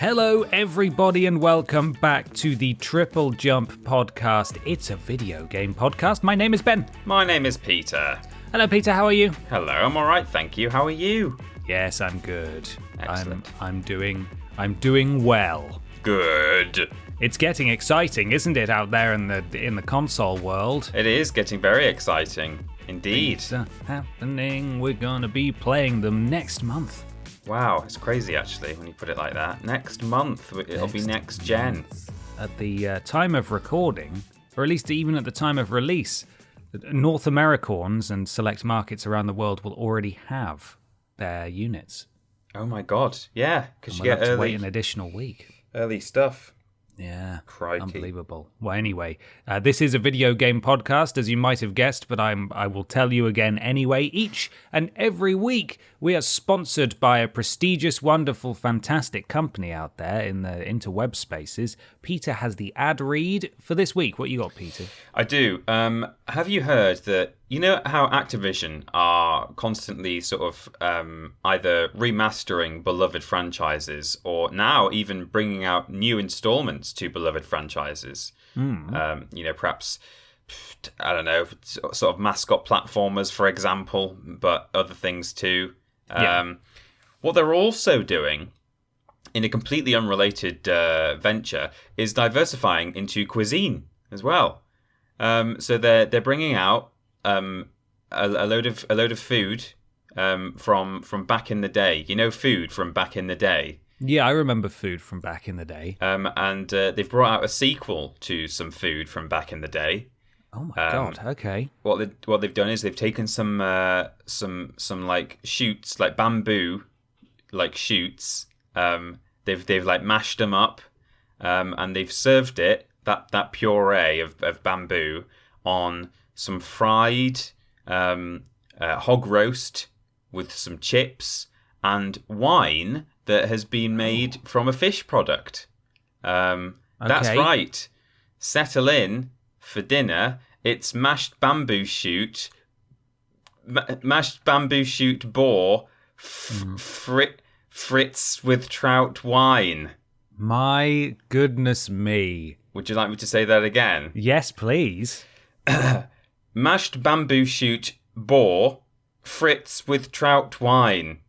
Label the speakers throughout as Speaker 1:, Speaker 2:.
Speaker 1: Hello, everybody, and welcome back to the TripleJump Podcast. It's a video game podcast. My name is Ben.
Speaker 2: My name is Peter.
Speaker 1: Hello, Peter. How are you?
Speaker 2: Hello, I'm all right, thank you. How are you?
Speaker 1: Yes, I'm good.
Speaker 2: Excellent.
Speaker 1: I'm doing well.
Speaker 2: Good.
Speaker 1: It's getting exciting, isn't it, out there in the console world?
Speaker 2: It is getting very exciting, indeed.
Speaker 1: Things are happening. We're gonna be playing them next month.
Speaker 2: Wow, it's crazy actually when you put it like that. Next month, it'll be next gen.
Speaker 1: At the time of recording, or at least even at the time of release, North Americans and select markets around the world will already have their units.
Speaker 2: Oh my god, yeah, because you
Speaker 1: We'll
Speaker 2: get
Speaker 1: have to wait an additional week.
Speaker 2: early stuff.
Speaker 1: Yeah,
Speaker 2: Crikey.
Speaker 1: Unbelievable. Well, anyway, this is a video game podcast, as you might have guessed, but I will tell you again anyway. Each and every week, we are sponsored by a prestigious, wonderful, fantastic company out there in the interweb spaces. Peter has the ad read for this week. What you got, Peter?
Speaker 2: I do. Have you heard that, you know how Activision are constantly sort of either remastering beloved franchises or now even bringing out new installments to beloved franchises? Perhaps, I don't know, sort of mascot platformers, for example, but other things too. What they're also doing in a completely unrelated venture is diversifying into cuisine as well. So they're bringing out a load of food from back in the day. You know, food from back in the day.
Speaker 1: Yeah, I remember food from back in the day.
Speaker 2: And they've brought out a sequel to some food from back in the day.
Speaker 1: Oh my god! Okay.
Speaker 2: What they've done is they've taken some like shoots, like bamboo, like shoots. They've like mashed them up, and they've served it that puree of bamboo on some fried hog roast with some chips and wine that has been made from a fish product. That's right. Settle in for dinner. It's mashed bamboo shoot boar, frits with trout wine.
Speaker 1: My goodness me.
Speaker 2: Would you like me to say that again?
Speaker 1: Yes, please.
Speaker 2: Mashed bamboo shoot boar, frits with trout wine.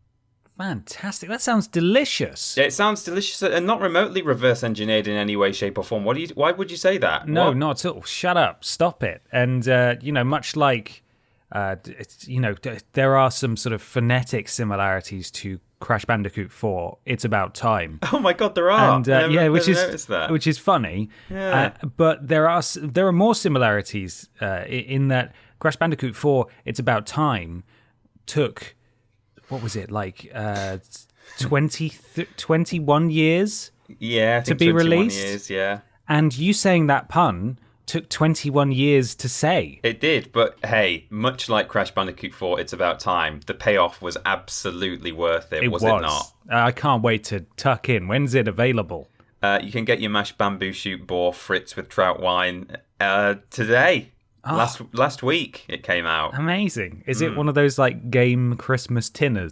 Speaker 1: Fantastic. That sounds delicious.
Speaker 2: It sounds delicious and not remotely reverse engineered in any way, shape, or form. Why would you say that?
Speaker 1: No,
Speaker 2: what?
Speaker 1: not at all. Shut up. Stop it. And, much like, there are some sort of phonetic similarities to Crash Bandicoot 4. It's about time.
Speaker 2: Oh my god, there are.
Speaker 1: And, which is funny.
Speaker 2: Yeah.
Speaker 1: But there are more similarities in that Crash Bandicoot 4, It's About Time, took... What was it, like 21 years to be released?
Speaker 2: Years, yeah.
Speaker 1: And you saying that pun took 21 years to say.
Speaker 2: It did, but hey, much like Crash Bandicoot 4, It's About Time, the payoff was absolutely worth it, was it not?
Speaker 1: I can't wait to tuck in. When's it available?
Speaker 2: You can get your mashed bamboo shoot boar frits with trout wine today. Last week it came out.
Speaker 1: Amazing. Is it one of those like game Christmas tinner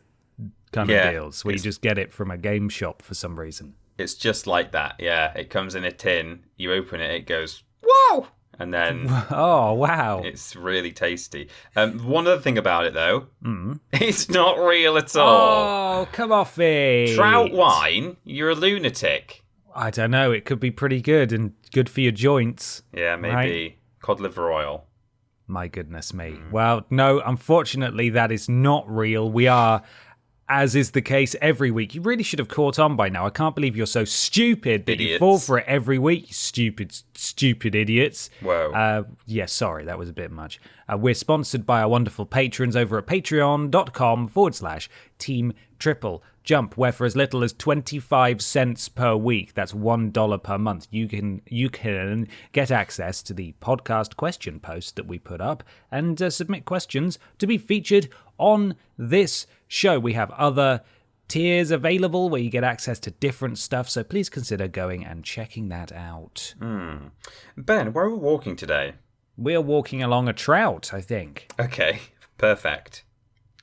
Speaker 1: kind of deals where you just get it from a game shop for some reason?
Speaker 2: It's just like that, yeah. It comes in a tin, you open it, it goes, whoa! And then...
Speaker 1: Oh, wow.
Speaker 2: It's really tasty. One other thing about it, though, it's not real at all.
Speaker 1: Oh, come off it.
Speaker 2: Trout wine? You're a lunatic.
Speaker 1: I don't know. It could be pretty good and good for your joints.
Speaker 2: Yeah, maybe. Right? Cod liver oil.
Speaker 1: My goodness me. Well, no, unfortunately, that is not real. We are, as is the case every week. You really should have caught on by now. I can't believe you're so stupid that you fall for it every week, you stupid idiots.
Speaker 2: Whoa.
Speaker 1: Sorry, that was a bit much. We're sponsored by our wonderful patrons over at patreon.com/Team TripleJump, where for as little as 25 cents per week, that's $1 per month, you can get access to the podcast question post that we put up and submit questions to be featured on this show. We have other tiers available where you get access to different stuff, so please consider going and checking that out.
Speaker 2: Ben, where are we walking today?
Speaker 1: We're walking along a trout, I think.
Speaker 2: Okay, perfect.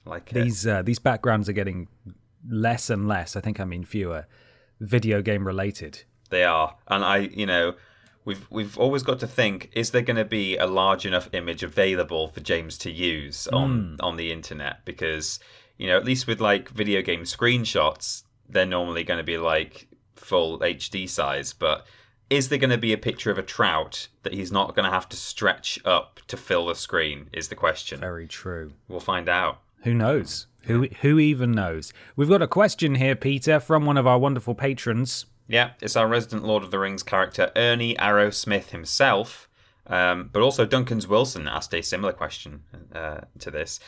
Speaker 2: Like
Speaker 1: these backgrounds are getting less and less. I think I mean fewer video game related.
Speaker 2: They are. And we've always got to think, is there going to be a large enough image available for James to use on the internet? Because, at least with like video game screenshots, they're normally going to be like full HD size. But is there going to be a picture of a trout that he's not going to have to stretch up to fill the screen is the question.
Speaker 1: Very true.
Speaker 2: We'll find out.
Speaker 1: Who knows? Who even knows? We've got a question here, Peter, from one of our wonderful patrons.
Speaker 2: Yeah, it's our resident Lord of the Rings character, Ernie Arrowsmith himself. But also Duncan's Wilson asked a similar question to this.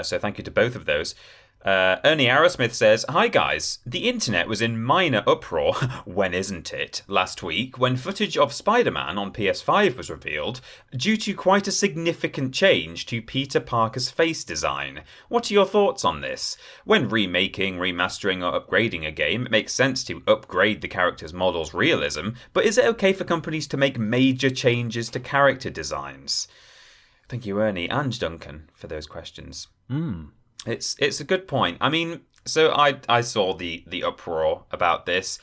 Speaker 2: So thank you to both of those. Ernie Arrowsmith says, "Hi guys, the internet was in minor uproar, when isn't it, last week when footage of Spider-Man on PS5 was revealed due to quite a significant change to Peter Parker's face design. What are your thoughts on this? When remaking, remastering or upgrading a game, it makes sense to upgrade the character's model's realism, but is it okay for companies to make major changes to character designs?" Thank you, Ernie and Duncan, for those questions. It's a good point. I mean, so I saw the uproar about this.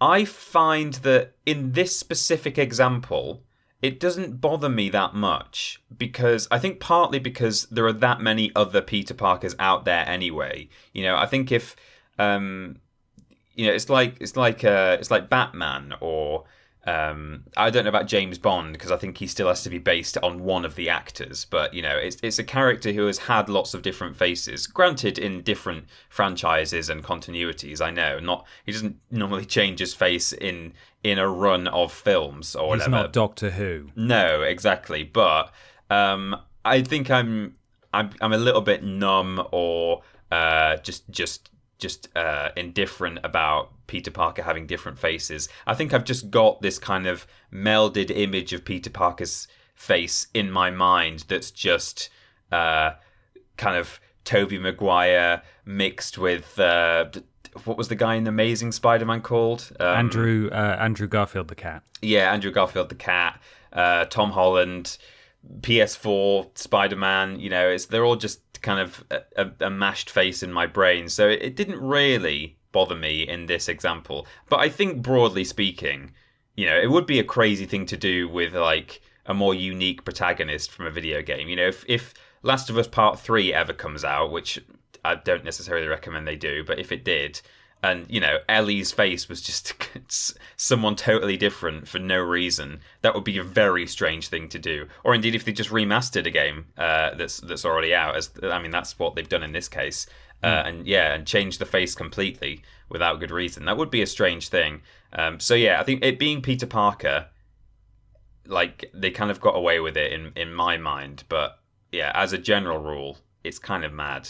Speaker 2: I find that in this specific example, it doesn't bother me that much because I think partly because there are that many other Peter Parkers out there anyway. I think if it's like Batman or I don't know about James Bond because I think he still has to be based on one of the actors, but it's a character who has had lots of different faces, granted in different franchises and continuities. I know he doesn't normally change his face in a run of films or whatever.
Speaker 1: He's not Doctor Who.
Speaker 2: No, exactly. But I think I'm a little bit numb or just indifferent about Peter Parker having different faces. I think I've just got this kind of melded image of Peter Parker's face in my mind that's just kind of Tobey Maguire mixed with what was the guy in Amazing Spider-Man called?
Speaker 1: Andrew Garfield the cat.
Speaker 2: Yeah, Andrew Garfield the cat. Tom Holland, PS4 Spider-Man. They're all just kind of a mashed face in my brain, so it didn't really bother me in this example. But I think broadly speaking, it would be a crazy thing to do with like a more unique protagonist from a video game. If Last of Us Part 3 ever comes out, which I don't necessarily recommend they do, but if it did, and Ellie's face was just someone totally different for no reason, that would be a very strange thing to do. Or indeed, if they just remastered a game that's already out, that's what they've done in this case, and changed the face completely without good reason, that would be a strange thing. I think it being Peter Parker, like they kind of got away with it in my mind, but yeah, as a general rule, it's kind of mad.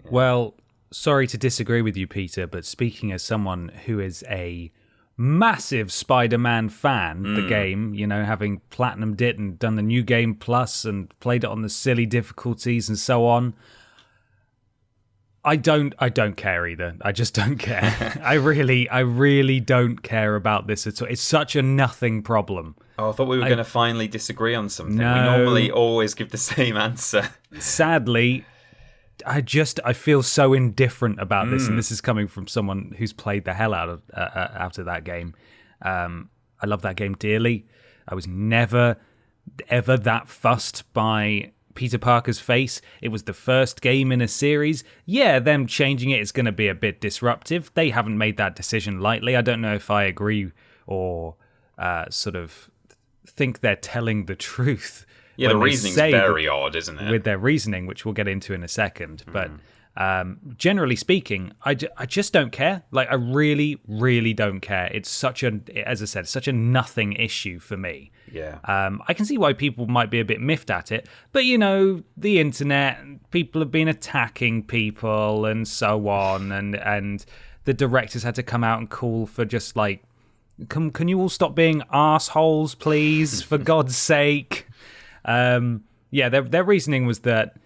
Speaker 2: Yeah.
Speaker 1: Well, sorry to disagree with you, Peter, but speaking as someone who is a massive Spider-Man fan, the game, having platinumed it and done the new game plus and played it on the silly difficulties and so on, I don't care either. I just don't care. I really don't care about this at all. It's such a nothing problem.
Speaker 2: Oh, I thought we were going to finally disagree on something.
Speaker 1: No.
Speaker 2: We normally always give the same answer.
Speaker 1: Sadly, I feel so indifferent about this, and this is coming from someone who's played the hell out of that game. I love that game dearly. I was never, ever that fussed by Peter Parker's face. It was the first game in a series. Yeah, them changing it is going to be a bit disruptive. They haven't made that decision lightly. I don't know if I agree or sort of think they're telling the truth.
Speaker 2: Yeah, the reasoning's very odd, isn't it?
Speaker 1: With their reasoning, which we'll get into in a second. But generally speaking, I just don't care. Like, I really, really don't care. It's as I said, such a nothing issue for me.
Speaker 2: Yeah.
Speaker 1: I can see why people might be a bit miffed at it. But, the internet, people have been attacking people and so on. And the directors had to come out and call for just like, can you all stop being arseholes, please, for God's sake? Their reasoning was that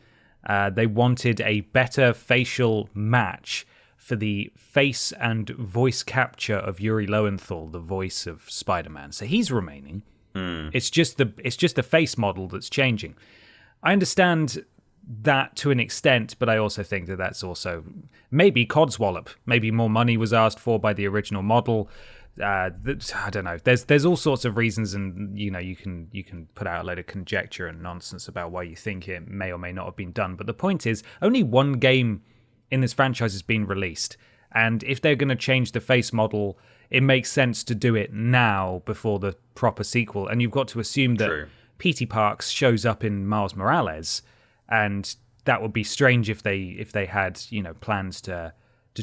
Speaker 1: they wanted a better facial match for the face and voice capture of Yuri Lowenthal, the voice of Spider-Man. So he's remaining. It's just the face model that's changing. I understand that to an extent, but I also think that that's also maybe codswallop. Maybe more money was asked for by the original model. I don't know. There's all sorts of reasons, and you can put out a load of conjecture and nonsense about why you think it may or may not have been done. But the point is, only one game in this franchise has been released, and if they're going to change the face model, it makes sense to do it now before the proper sequel. And you've got to assume that Petey Parks shows up in Miles Morales, and that would be strange if they had plans to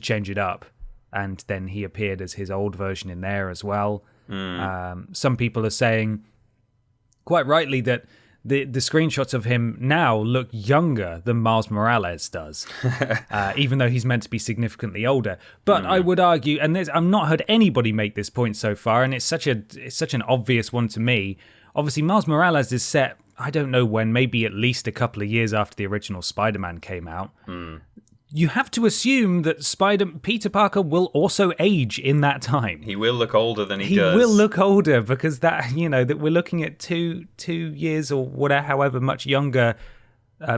Speaker 1: change it up. And then he appeared as his old version in there as well. Some people are saying, quite rightly, that the screenshots of him now look younger than Miles Morales does, even though he's meant to be significantly older. But I would argue, and I've not heard anybody make this point so far, and it's such an obvious one to me. Obviously, Miles Morales is set, I don't know when, maybe at least a couple of years after the original Spider-Man came out. You have to assume that Peter Parker will also age in that time.
Speaker 2: He will look older than he does.
Speaker 1: He will look older because that we're looking at two years or whatever, however much younger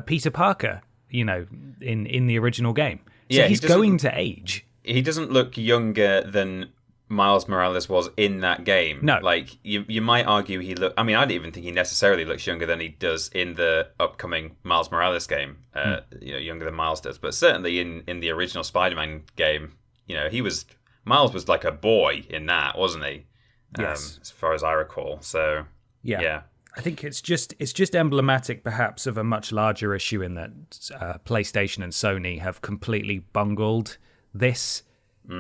Speaker 1: Peter Parker, in the original game. So he's going to age.
Speaker 2: He doesn't look younger than Miles Morales was in that game.
Speaker 1: No.
Speaker 2: Like, you might argue I don't even think he necessarily looks younger than he does in the upcoming Miles Morales game. Younger than Miles does. But certainly in the original Spider-Man game, Miles was like a boy in that, wasn't he?
Speaker 1: Yes.
Speaker 2: As far as I recall. So, yeah.
Speaker 1: I think it's just emblematic, perhaps, of a much larger issue in that PlayStation and Sony have completely bungled this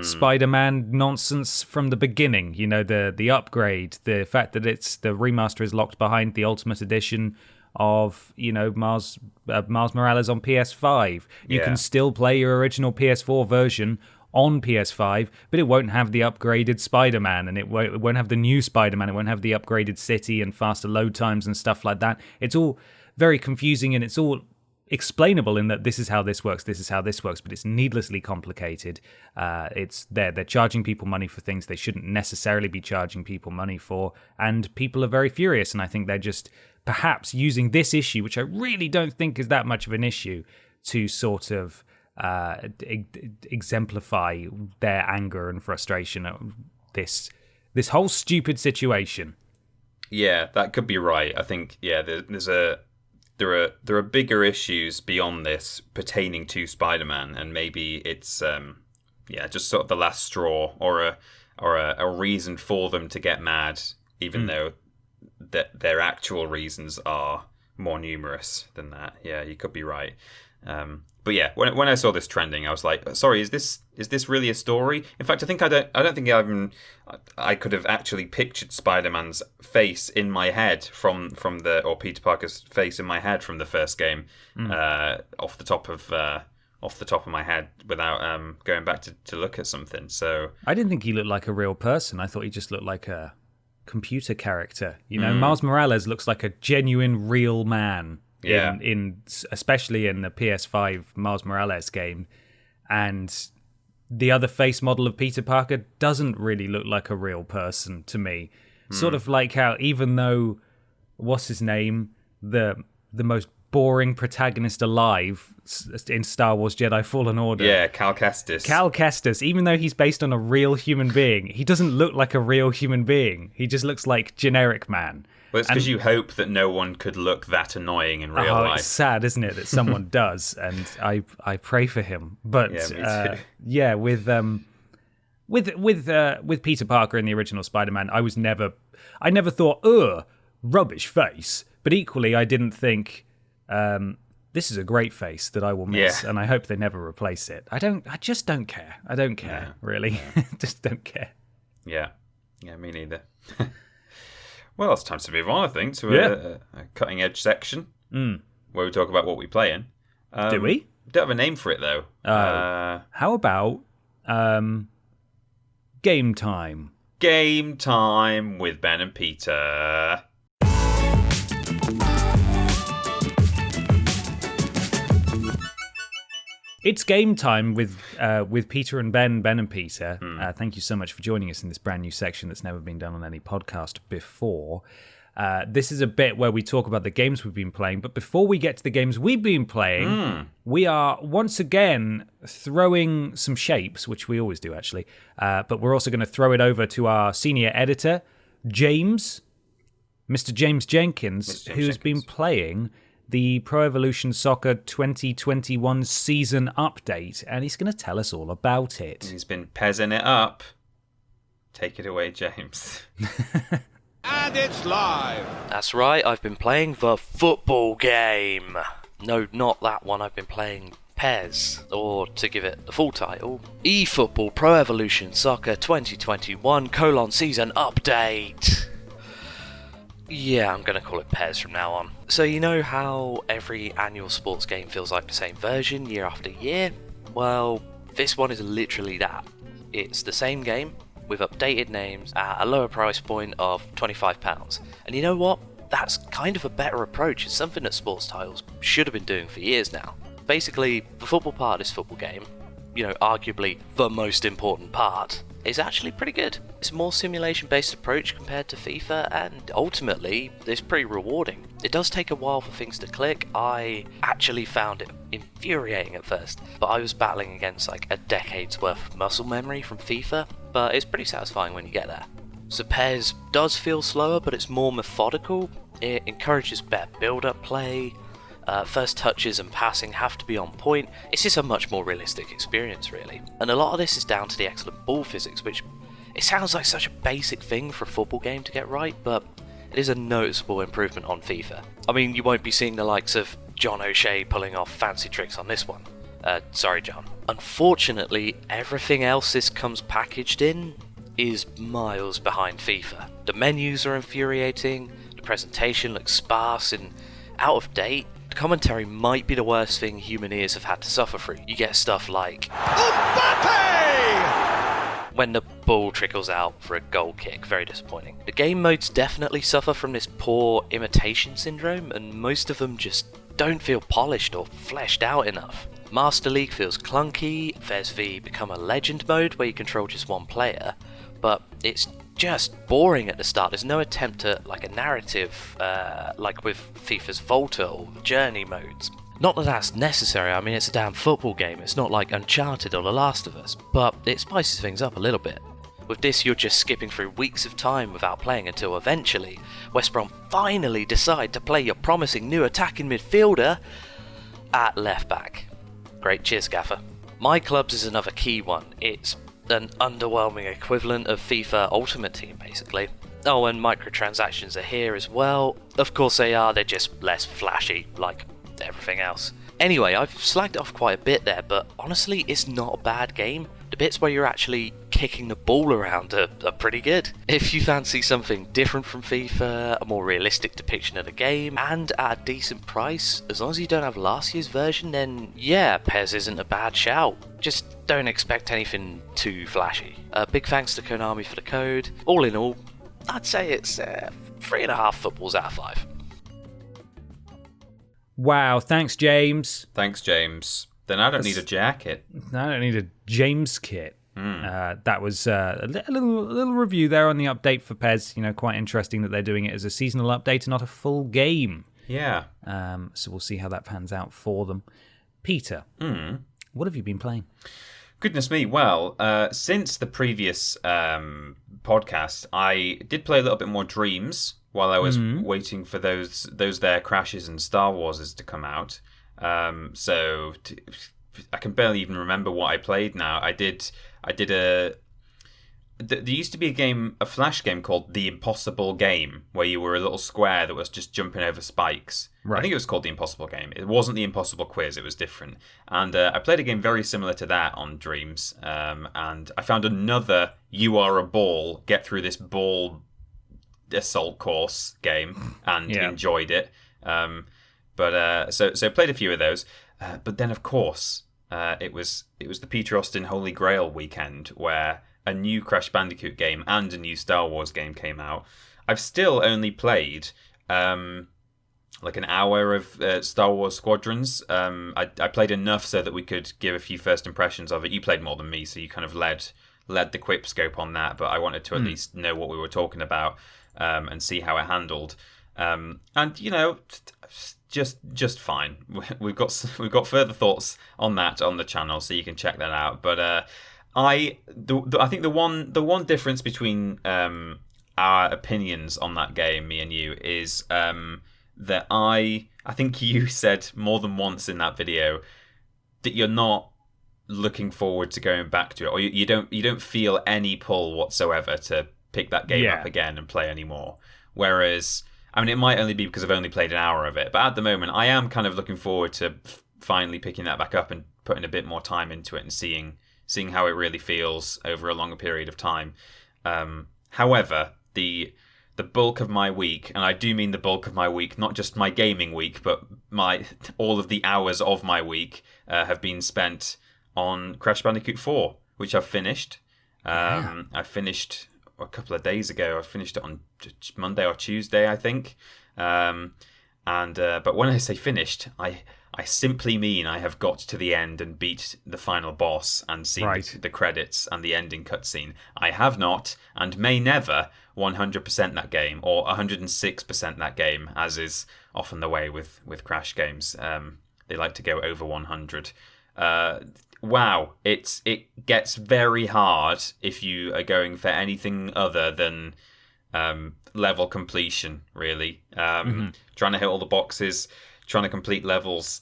Speaker 1: Spider-Man nonsense from the beginning. The upgrade, the fact that the remaster is locked behind the Ultimate Edition of Miles Morales on PS5. You can still play your original PS4 version on PS5, but it won't have the upgraded Spider-Man, and it won't have the new Spider-Man. It won't have the upgraded city and faster load times and stuff like that. It's all very confusing, and it's all explainable in that this is how this works, but it's needlessly complicated. They're charging people money for things they shouldn't necessarily be charging people money for, and people are very furious, and I think they're just perhaps using this issue, which I really don't think is that much of an issue, to sort of exemplify their anger and frustration at this whole stupid situation.
Speaker 2: Yeah, that could be right. I think, there are bigger issues beyond this pertaining to Spider-Man, and maybe it's just sort of the last straw or a reason for them to get mad, even though their actual reasons are more numerous than that. Yeah, you could be right. But yeah, when I saw this trending, I was like, sorry, is this really a story? In fact, I don't think I could have actually pictured Spider-Man's face in my head or Peter Parker's face in my head from the first game, off the top of my head without going back to look at something. So
Speaker 1: I didn't think he looked like a real person. I thought he just looked like a computer character. Miles Morales looks like a genuine real man.
Speaker 2: Yeah.
Speaker 1: Especially in the PS5 Miles Morales game, and the other face model of Peter Parker doesn't really look like a real person to me. Sort of like how, even though what's his name, the most boring protagonist alive in Star Wars Jedi Fallen Order,
Speaker 2: Cal
Speaker 1: Kestis, even though he's based on a real human being, he doesn't look like a real human being. He just looks like generic man.
Speaker 2: Well, it's because you hope that no one could look that annoying in real life.
Speaker 1: It's sad, isn't it, that someone does, and I pray for him. But
Speaker 2: yeah, me too.
Speaker 1: with Peter Parker in the original Spider-Man, I never thought, rubbish face. But equally, I didn't think, this is a great face that I will miss, and I hope they never replace it. I just don't care. I don't care, really. Just don't care.
Speaker 2: Yeah, me neither. Well, it's time to move on, I think, to a cutting-edge section where we talk about what we play in.
Speaker 1: Do we?
Speaker 2: Don't have a name for it, though.
Speaker 1: How about Game Time?
Speaker 2: Game Time with Ben and Peter.
Speaker 1: It's game time with Peter and Ben and Peter. Thank you so much for joining us in this brand new section that's never been done on any podcast before. This is a bit where we talk about the games we've been playing. But before we get to the games we've been playing, we are once again throwing some shapes, which we always do, actually. But we're also going to throw it over to our senior editor, James, Mr. James Jenkins, who's been playing the Pro Evolution Soccer 2021 season update. And he's going to tell us all about it.
Speaker 2: He's been pezzing it up. Take it away, James.
Speaker 3: And it's live.
Speaker 4: That's right, I've been playing the football game. No, not that one. I've been playing PES, or to give it the full title, eFootball Pro Evolution Soccer 2021 season update. Yeah, I'm going to call it PES from now on. So you know how every annual sports game feels like the same version year after year? Well, this one is literally that. It's the same game, with updated names at a lower price point of £25. And you know what? That's kind of a better approach. It's something that sports titles should have been doing for years now. Basically, the football part of this football game, you know, arguably the most important part, is actually pretty good. It's a more simulation-based approach compared to FIFA, and ultimately, it's pretty rewarding. It does take a while for things to click. I actually found it infuriating at first, but I was battling against like a decade's worth of muscle memory from FIFA, but it's pretty satisfying when you get there. So PES does feel slower, but it's more methodical. It encourages better build-up play. First touches and passing have to be on point. It's just a much more realistic experience, really. And a lot of this is down to the excellent ball physics, which it sounds like such a basic thing for a football game to get right, but it is a noticeable improvement on FIFA. I mean, you won't be seeing the likes of John O'Shea pulling off fancy tricks on this one. Sorry, John. Unfortunately, everything else this comes packaged in is miles behind FIFA. The menus are infuriating, the presentation looks sparse and out of date. The commentary might be the worst thing human ears have had to suffer through. You get stuff like Mbappe! When the ball trickles out for a goal kick, very disappointing. The game modes definitely suffer from this poor imitation syndrome, and most of them just don't feel polished or fleshed out enough. Master League feels clunky, there's the Become a Legend mode where you control just one player, but it's just boring at the start. There's no attempt at like a narrative like with FIFA's Volta or Journey modes. Not that that's necessary, I mean it's a damn football game, it's not like Uncharted or The Last of Us, but it spices things up a little bit. With this you're just skipping through weeks of time without playing until eventually West Brom finally decide to play your promising new attacking midfielder at left back. Great, cheers Gaffer. My Clubs is another key one. It's an underwhelming equivalent of FIFA Ultimate Team, basically. Oh, and microtransactions are here as well. Of course they are, they're just less flashy, like everything else. Anyway, I've slagged off quite a bit there, but honestly, it's not a bad game. The bits where you're actually kicking the ball around are pretty good. If you fancy something different from FIFA, a more realistic depiction of the game, and at a decent price, as long as you don't have last year's version, then yeah, PES isn't a bad shout. Just don't expect anything too flashy. Big thanks to Konami for the code. All in all, I'd say it's 3.5 footballs out of 5.
Speaker 1: Wow, thanks, James.
Speaker 2: Thanks, James. Then I don't need a jacket.
Speaker 1: I don't need a James kit. That was a little review there on the update for PES. You know, quite interesting that they're doing it as a seasonal update and not a full game.
Speaker 2: Yeah.
Speaker 1: So we'll see how that pans out for them. Peter, what have you been playing?
Speaker 2: Goodness me. Well, since the previous podcast, I did play a little bit more Dreams while I was waiting for those there Crashes and Star Warses to come out. So I can barely even remember what I played now. There used to be a flash game called The Impossible Game, where you were a little square that was just jumping over spikes. Right. I think it was called The Impossible Game. It wasn't The Impossible Quiz, it was different. And I played a game very similar to that on Dreams. And I found another You Are a Ball, get through this ball assault course game and enjoyed it. So I played a few of those. But then, of course, it was the Peter Austin Holy Grail weekend where a new Crash Bandicoot game and a new Star Wars game came out. I've still only played like an hour of Star Wars Squadrons. I played enough so that we could give a few first impressions of it. You played more than me, so you kind of led the quip scope on that, but I wanted to at least know what we were talking about. and see how it handled. And just fine. We've got further thoughts on that on the channel, so you can check that out. But I think the one difference between our opinions on that game, me and you, is that I think you said more than once in that video that you're not looking forward to going back to it, or you don't feel any pull whatsoever to pick that game up again and play anymore. Whereas, I mean, it might only be because I've only played an hour of it, but at the moment I am kind of looking forward to finally picking that back up and putting a bit more time into it and seeing how it really feels over a longer period of time. However, the bulk of my week, and I do mean the bulk of my week, not just my gaming week, but all of the hours of my week have been spent on Crash Bandicoot 4, which I've finished. I finished a couple of days ago. I finished it on Monday or Tuesday, I think. But when I say finished, I simply mean I have got to the end and beat the final boss and seen the credits and the ending cutscene. I have not, and may never, 100% that game, or 106% that game, as is often the way with Crash games. They like to go over 100. Wow, it gets very hard if you are going for anything other than level completion, really. Trying to hit all the boxes, trying to complete levels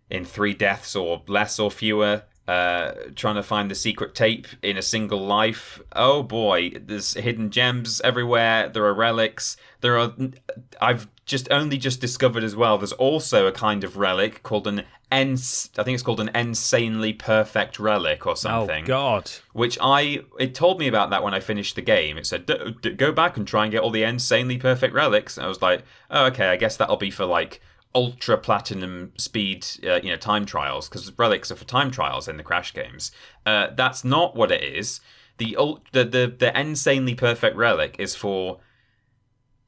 Speaker 2: in 3 deaths or less or fewer, trying to find the secret tape in a single life. Oh boy, there's hidden gems everywhere. There are relics. I've only just discovered as well, there's also a kind of relic called I think it's called an insanely perfect relic or something.
Speaker 1: Oh God!
Speaker 2: It told me about that when I finished the game. It said go back and try and get all the insanely perfect relics. And I was like, oh, okay, I guess that'll be for like ultra platinum speed, time trials, because relics are for time trials in the Crash games. That's not what it is. The insanely perfect relic is for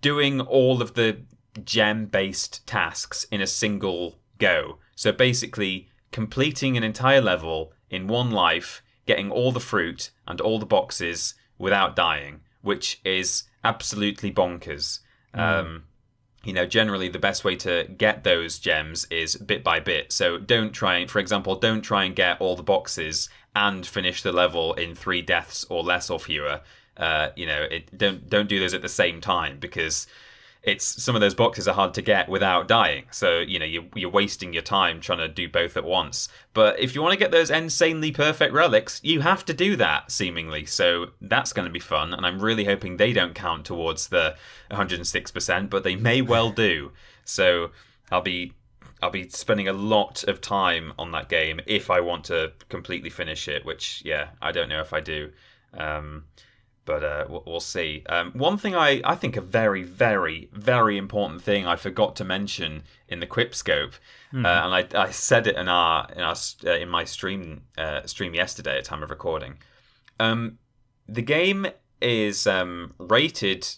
Speaker 2: doing all of the gem-based tasks in a single go. So basically, completing an entire level in one life, getting all the fruit and all the boxes without dying, which is absolutely bonkers. Generally the best way to get those gems is bit by bit. So don't try and get all the boxes and finish the level in 3 deaths or less or fewer. Don't do those at the same time, because some of those boxes are hard to get without dying. So, you're wasting your time trying to do both at once. But if you want to get those insanely perfect relics, you have to do that, seemingly. So that's going to be fun. And I'm really hoping they don't count towards the 106%, but they may well do. So I'll be spending a lot of time on that game if I want to completely finish it, which, I don't know if I do. But we'll see. One thing I think a very, very, very important thing I forgot to mention in the Quipscope, and I said it in my stream yesterday at time of recording. The game is rated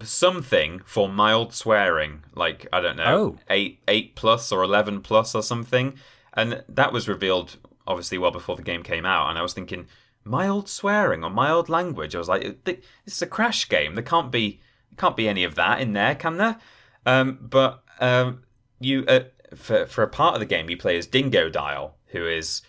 Speaker 2: something for mild swearing, like, I don't know, 8 plus or 11 plus or something, and that was revealed obviously well before the game came out, and I was thinking, mild swearing or mild language? I was like, this is a Crash game. There can't be any of that in there, can there? But you for a part of the game, you play as Dingo Dial, who is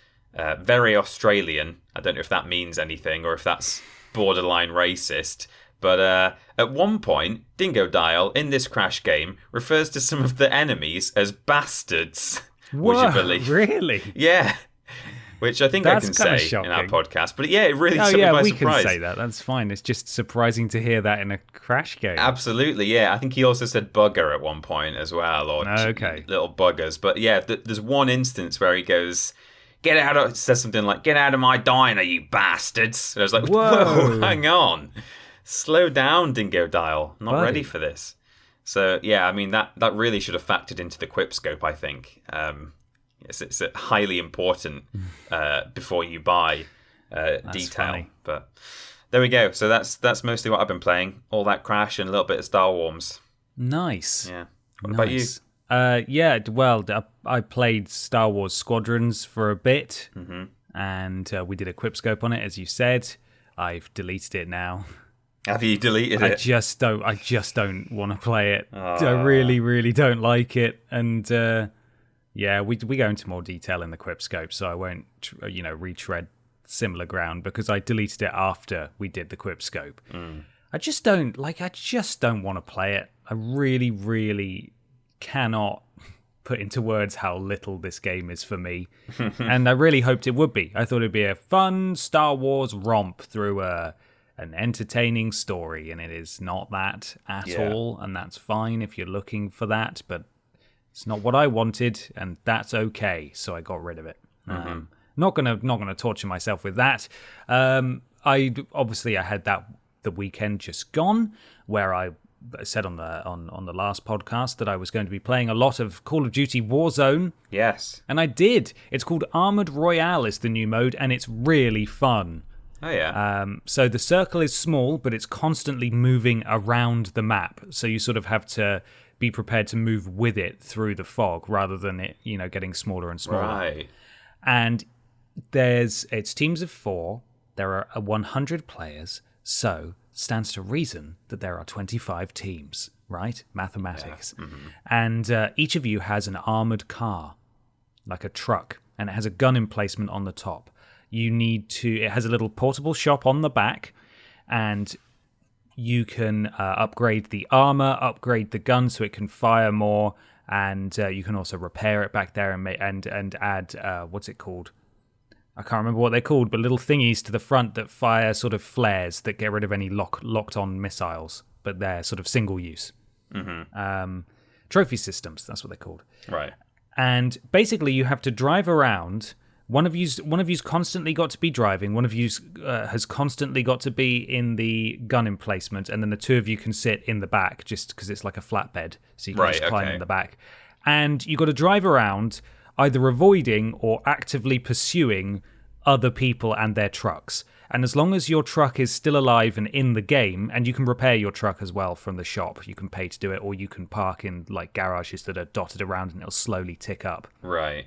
Speaker 2: very Australian. I don't know if that means anything or if that's borderline racist. But at one point, Dingo Dial in this Crash game refers to some of the enemies as bastards.
Speaker 1: Whoa,
Speaker 2: would you believe?
Speaker 1: Really?
Speaker 2: Yeah. Which I think
Speaker 1: That's
Speaker 2: I can say
Speaker 1: shocking.
Speaker 2: in our podcast. But it really took me by
Speaker 1: we
Speaker 2: surprise.
Speaker 1: can say that. That's fine. It's just surprising to hear that in a Crash game.
Speaker 2: Absolutely, yeah. I think he also said bugger at one point as well, or little buggers. But there's one instance where he goes, says something like, "Get out of my diner, you bastards." And I was like, whoa, hang on. Slow down, Dingo Dial. Not ready for this. So, I mean, that really should have factored into the Quipscope, I think. It's a highly important before you buy detail.
Speaker 1: Funny.
Speaker 2: But there we go. So that's mostly what I've been playing. All that Crash and a little bit of Star Wars.
Speaker 1: Nice.
Speaker 2: Yeah. What about you?
Speaker 1: I played Star Wars Squadrons for a bit,
Speaker 2: Mm-hmm.
Speaker 1: and we did a Quipscope on it, as you said. I've deleted it now.
Speaker 2: Have you deleted
Speaker 1: I
Speaker 2: it?
Speaker 1: just don't want to play it.
Speaker 2: Oh.
Speaker 1: I really don't like it. And we go into more detail in the Quip Scope, so I won't retread similar ground because I deleted it after we did the Quip Scope. I just don't want to play it. I really cannot put into words how little this game is for me. And I really hoped it would be. I thought it'd be a fun Star Wars romp through an entertaining story, and it is not that at all, and that's fine if you're looking for that, but it's not what I wanted, and that's okay, so I got rid of it. Not gonna torture myself with that. I had the weekend just gone, where I said on the last podcast that I was going to be playing a lot of Call of Duty Warzone.
Speaker 2: Yes.
Speaker 1: And I did. It's called Armored Royale is the new mode, and it's really fun.
Speaker 2: Oh, yeah.
Speaker 1: So the circle is small, but it's constantly moving around the map. So you sort of have to be prepared to move with it through the fog rather than it, getting smaller and smaller.
Speaker 2: Right.
Speaker 1: And it's teams of 4. There are 100 players, so stands to reason that there are 25 teams, right? Mathematics. Yeah. And each of you has an armored car, like a truck, and it has a gun emplacement on the top. It has a little portable shop on the back, and you can upgrade the armor, upgrade the gun so it can fire more, and you can also repair it back there and add, what's it called? I can't remember what they're called, but little thingies to the front that fire sort of flares that get rid of any locked-on missiles, but they're sort of single-use. Trophy systems, that's what they're called.
Speaker 2: Right.
Speaker 1: And basically you have to drive around. One of you's constantly got to be driving. One of you's has constantly got to be in the gun emplacement, and then the two of you can sit in the back just because it's like a flatbed, so you can just climb in the back. And you got to drive around, either avoiding or actively pursuing other people and their trucks. And as long as your truck is still alive and in the game, and you can repair your truck as well from the shop, you can pay to do it, or you can park in like garages that are dotted around and it'll slowly tick up.
Speaker 2: Right.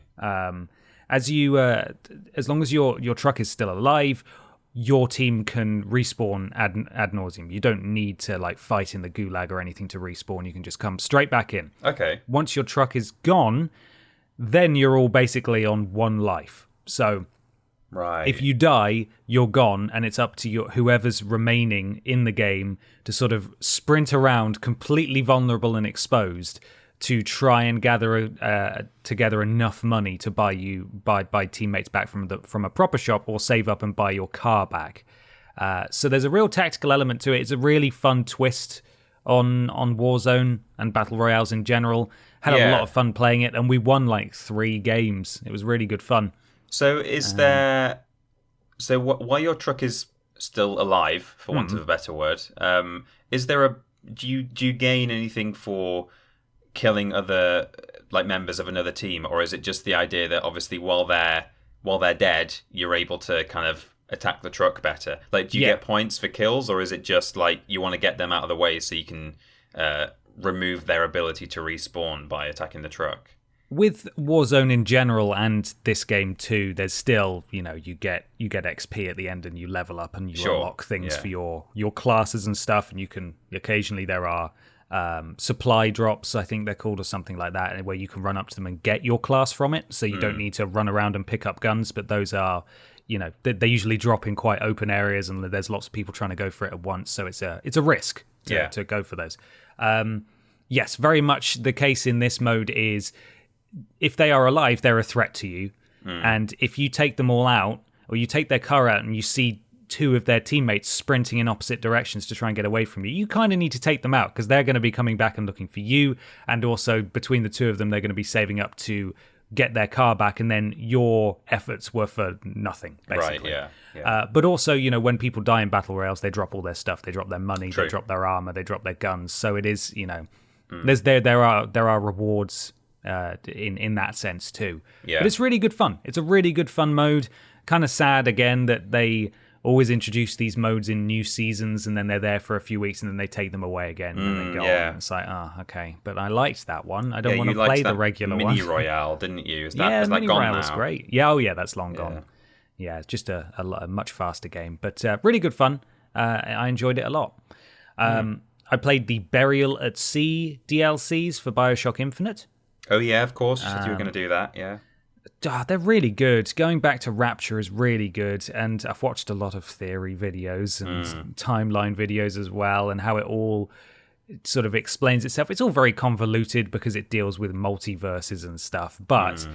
Speaker 1: As long as your truck is still alive, your team can respawn ad nauseum. You don't need to like fight in the gulag or anything to respawn. You can just come straight back in.
Speaker 2: Okay.
Speaker 1: Once your truck is gone, then you're all basically on one life. So if you die, you're gone, and it's up to whoever's remaining in the game to sort of sprint around completely vulnerable and exposed to try and gather together enough money to buy teammates back from a proper shop, or save up and buy your car back. So there's a real tactical element to it. It's a really fun twist on Warzone and Battle Royales in general. Had a lot of fun playing it, and we won like 3 games. It was really good fun.
Speaker 2: So while your truck is still alive, for want of a better word, do you gain anything for killing other like members of another team, or is it just the idea that obviously while they're dead, you're able to kind of attack the truck better? Like, do you get points for kills, or is it just like you want to get them out of the way so you can remove their ability to respawn by attacking the truck?
Speaker 1: With Warzone in general, and this game too, there's still, you get XP at the end, and you level up and you unlock things for your classes and stuff, and you can occasionally there are supply drops, I think they're called, or something like that, where you can run up to them and get your class from it, so you don't need to run around and pick up guns, but those are, they usually drop in quite open areas, and there's lots of people trying to go for it at once, so it's a risk to go for those. Yes, very much the case in this mode is, if they are alive, they're a threat to you, and if you take them all out, or you take their car out and you see 2 of their teammates sprinting in opposite directions to try and get away from you, you kind of need to take them out, because they're going to be coming back and looking for you, and also between the 2 of them, they're going to be saving up to get their car back, and then your efforts were for nothing, basically.
Speaker 2: Right, yeah.
Speaker 1: But also, when people die in Battle Royales, they drop all their stuff, they drop their money,
Speaker 2: True.
Speaker 1: They drop their armor, they drop their guns, so it is, there are rewards in that sense too.
Speaker 2: Yeah.
Speaker 1: But it's really good fun. It's a really good fun mode. Kind of sad again that they always introduce these modes in new seasons, and then they're there for a few weeks and then they take them away again and they go on. It's like, okay. But I liked that one. I don't want to play the regular
Speaker 2: mini
Speaker 1: one.
Speaker 2: Mini Royale, didn't you? Is
Speaker 1: Mini
Speaker 2: gone
Speaker 1: Royale
Speaker 2: now?
Speaker 1: was great. Yeah, that's long gone. Yeah, it's just a much faster game, but really good fun. I enjoyed it a lot. I played the Burial at Sea DLCs for Bioshock Infinite.
Speaker 2: Oh, yeah, of course. You said you were going to do that, yeah.
Speaker 1: They're really good. Going back to Rapture is really good, and I've watched a lot of theory videos and timeline videos as well, and how it all sort of explains itself. It's all very convoluted because it deals with multiverses and stuff, but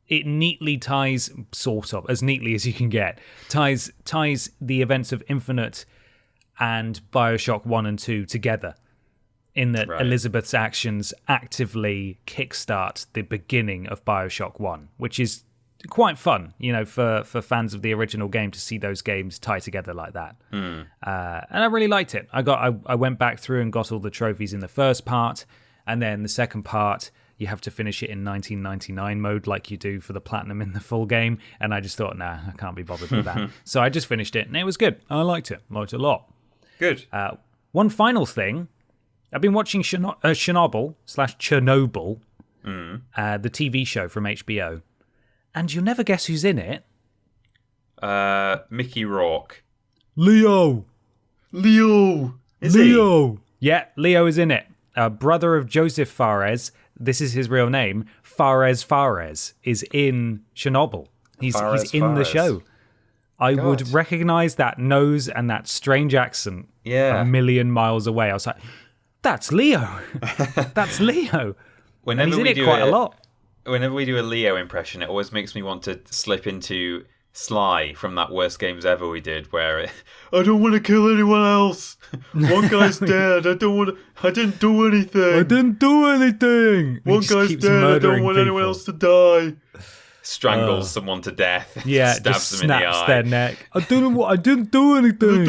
Speaker 1: it neatly ties, sort of, as neatly as you can get, ties the events of Infinite and Bioshock 1 and 2 together, in that Elizabeth's actions actively kickstart the beginning of Bioshock 1, which is quite fun, for fans of the original game to see those games tie together like that. And I really liked it. I went back through and got all the trophies in the first part, and then the second part, you have to finish it in 1999 mode like you do for the platinum in the full game, and I just thought, nah, I can't be bothered with that. So I just finished it, and it was good. I liked it a lot.
Speaker 2: Good.
Speaker 1: One final thing, I've been watching Chernobyl, the TV show from HBO, and you'll never guess who's in it.
Speaker 2: Mickey Rourke.
Speaker 1: Leo!
Speaker 2: Is he?
Speaker 1: Yeah, Leo is in it. Brother of Joseph Fares, this is his real name, Fares is in Chernobyl. He's in the show. I would recognize that nose and that strange accent a million miles away. I was like, that's Leo. That's Leo.
Speaker 2: Whenever
Speaker 1: he's in it quite a lot.
Speaker 2: Whenever we do a Leo impression, it always makes me want to slip into Sly from that Worst Games Ever we did, where I don't want to kill anyone else. One guy's dead. I didn't do anything. One guy's dead. I don't want anyone else to die. Strangles someone to death.
Speaker 1: Yeah,
Speaker 2: stabs
Speaker 1: just
Speaker 2: them in the
Speaker 1: snaps
Speaker 2: eye.
Speaker 1: their neck. I didn't do anything.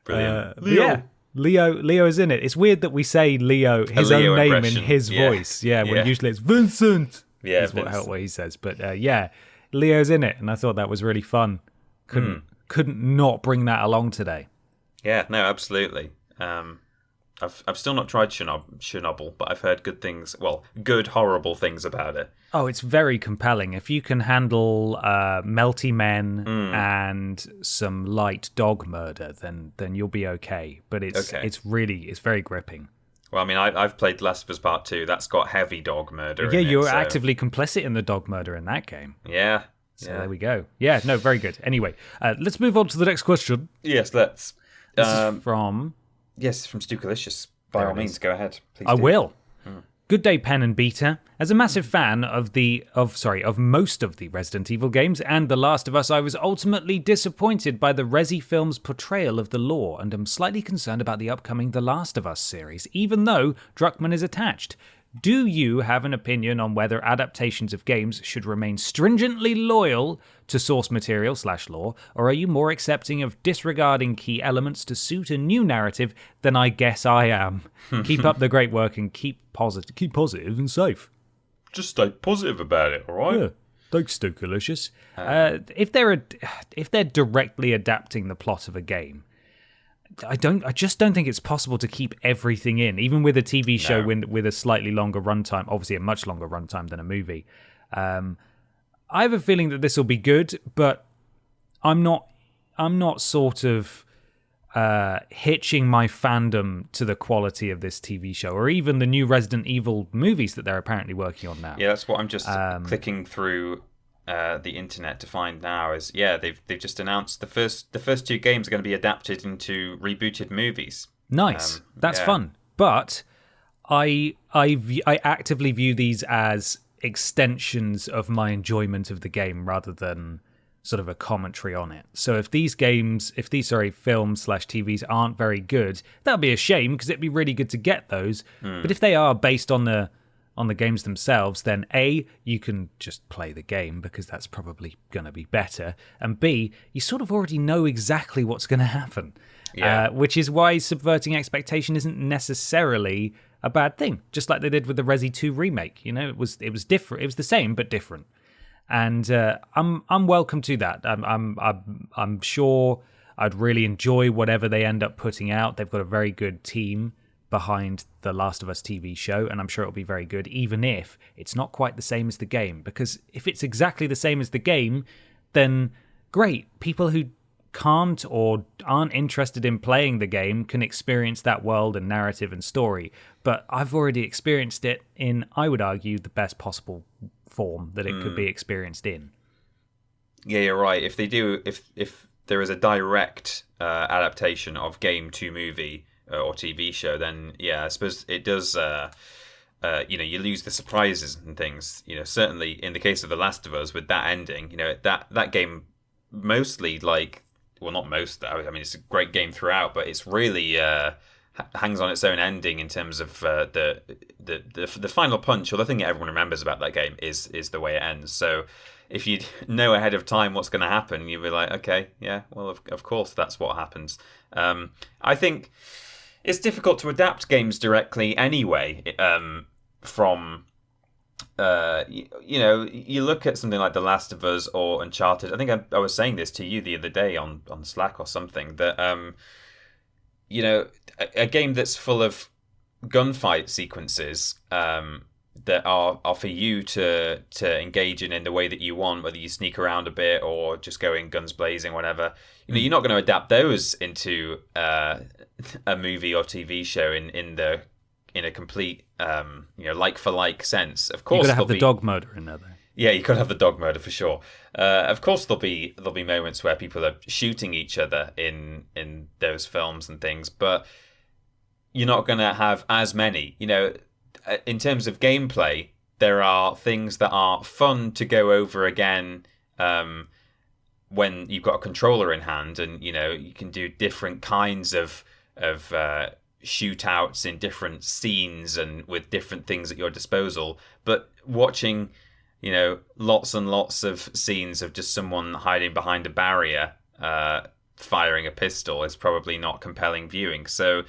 Speaker 2: Brilliant.
Speaker 1: Leo is in it. It's weird that we say his
Speaker 2: Leo
Speaker 1: own name
Speaker 2: impression.
Speaker 1: in his voice. Yeah, when usually it's Vincent.
Speaker 2: Yeah,
Speaker 1: is what he says. But Leo's in it, and I thought that was really fun. Couldn't not bring that along today.
Speaker 2: Yeah, no, absolutely. I've still not tried Chernobyl, but I've heard good things. Well, good horrible things about it.
Speaker 1: Oh, it's very compelling. If you can handle melty men and some light dog murder, then you'll be okay. But it's very gripping.
Speaker 2: Well, I mean, I've played Last of Us Part 2. That's got heavy dog murder in it.
Speaker 1: Yeah, you're actively complicit in the dog murder in that game.
Speaker 2: Yeah.
Speaker 1: So there we go. Yeah, no, very good. Anyway, let's move on to the next question.
Speaker 2: Yes, let's.
Speaker 1: This is from...
Speaker 2: Yes, from Stukalicious. By all means, go ahead. Please
Speaker 1: I
Speaker 2: do.
Speaker 1: will. Good day, Pen and Beta. As a massive fan of most of the Resident Evil games and The Last of Us, I was ultimately disappointed by the Resi film's portrayal of the lore, and am slightly concerned about the upcoming The Last of Us series, even though Druckmann is attached. Do you have an opinion on whether adaptations of games should remain stringently loyal to source material / lore, or are you more accepting of disregarding key elements to suit a new narrative than I guess I am? Keep up the great work and keep positive and safe.
Speaker 2: Just stay positive about it, all right?
Speaker 1: Yeah. Thanks, Stukalicious. If they're directly adapting the plot of a game, I just don't think it's possible to keep everything in, even with a TV show with a slightly longer runtime, obviously a much longer runtime than a movie. I have a feeling that this will be good, but I'm not sort of hitching my fandom to the quality of this TV show, or even the new Resident Evil movies that they're apparently working on now.
Speaker 2: Yeah, that's what I'm just clicking through the internet to find now. Is they've just announced the first two games are going to be adapted into rebooted movies.
Speaker 1: Nice, that's fun. But I actively view these as extensions of my enjoyment of the game rather than sort of a commentary on it. So if these films / TVs aren't very good, that'll be a shame because it'd be really good to get those. But if they are based on the games themselves, then A, you can just play the game because that's probably going to be better, and B, you sort of already know exactly what's going to happen, which is why subverting expectation isn't necessarily a bad thing. Just like they did with the Resi 2 remake, it was different. It was the same but different, and I'm welcome to that. I'm sure I'd really enjoy whatever they end up putting out. They've got a very good team behind the Last of Us TV show, and I'm sure it'll be very good, even if it's not quite the same as the game. Because if it's exactly the same as the game, then great. People who can't or aren't interested in playing the game can experience that world and narrative and story. But I've already experienced it in, I would argue, the best possible form that it could be experienced in.
Speaker 2: Yeah, you're right. If they do, if there is a direct adaptation of game to movie or TV show, then yeah, I suppose it does. You lose the surprises and things. Certainly in the case of The Last of Us with that ending, that game mostly not most. I mean, it's a great game throughout, but it's really hangs on its own ending in terms of the final punch, or the thing that everyone remembers about that game is the way it ends. So if you know ahead of time what's going to happen, you'll be like, okay, yeah, well, of course that's what happens. I think it's difficult to adapt games directly anyway. From you look at something like The Last of Us or Uncharted. I think I was saying this to you the other day on Slack or something, that a game that's full of gunfight sequences that are for you to engage in the way that you want, whether you sneak around a bit or just going guns blazing, whatever. You're not going to adapt those into a movie or TV show in a complete like for like sense. Of course,
Speaker 1: you got to have the dog murder in there, though.
Speaker 2: Yeah, you could have the dog murder for sure. Of course, there'll be moments where people are shooting each other in those films and things, but you're not going to have as many. In terms of gameplay, there are things that are fun to go over again when you've got a controller in hand, and you can do different kinds of shootouts in different scenes and with different things at your disposal. But watching lots and lots of scenes of just someone hiding behind a barrier firing a pistol is probably not compelling viewing. So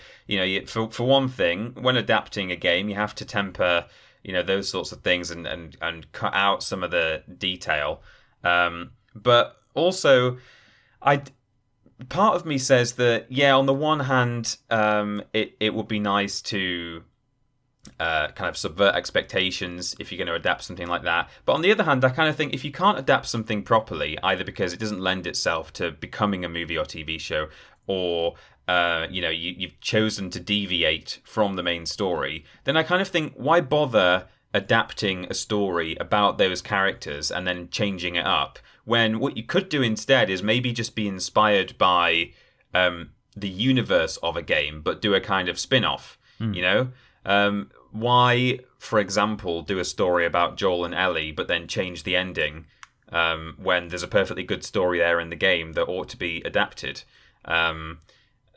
Speaker 2: for one thing, when adapting a game, you have to temper those sorts of things and cut out some of the detail, but also part of me says that, yeah, on the one hand, it would be nice to kind of subvert expectations if you're going to adapt something like that. But on the other hand, I kind of think if you can't adapt something properly, either because it doesn't lend itself to becoming a movie or TV show, or you've chosen to deviate from the main story, then I kind of think, why bother adapting a story about those characters and then changing it up, when what you could do instead is maybe just be inspired by the universe of a game, but do a kind of spin-off, why, for example, do a story about Joel and Ellie, but then change the ending when there's a perfectly good story there in the game that ought to be adapted?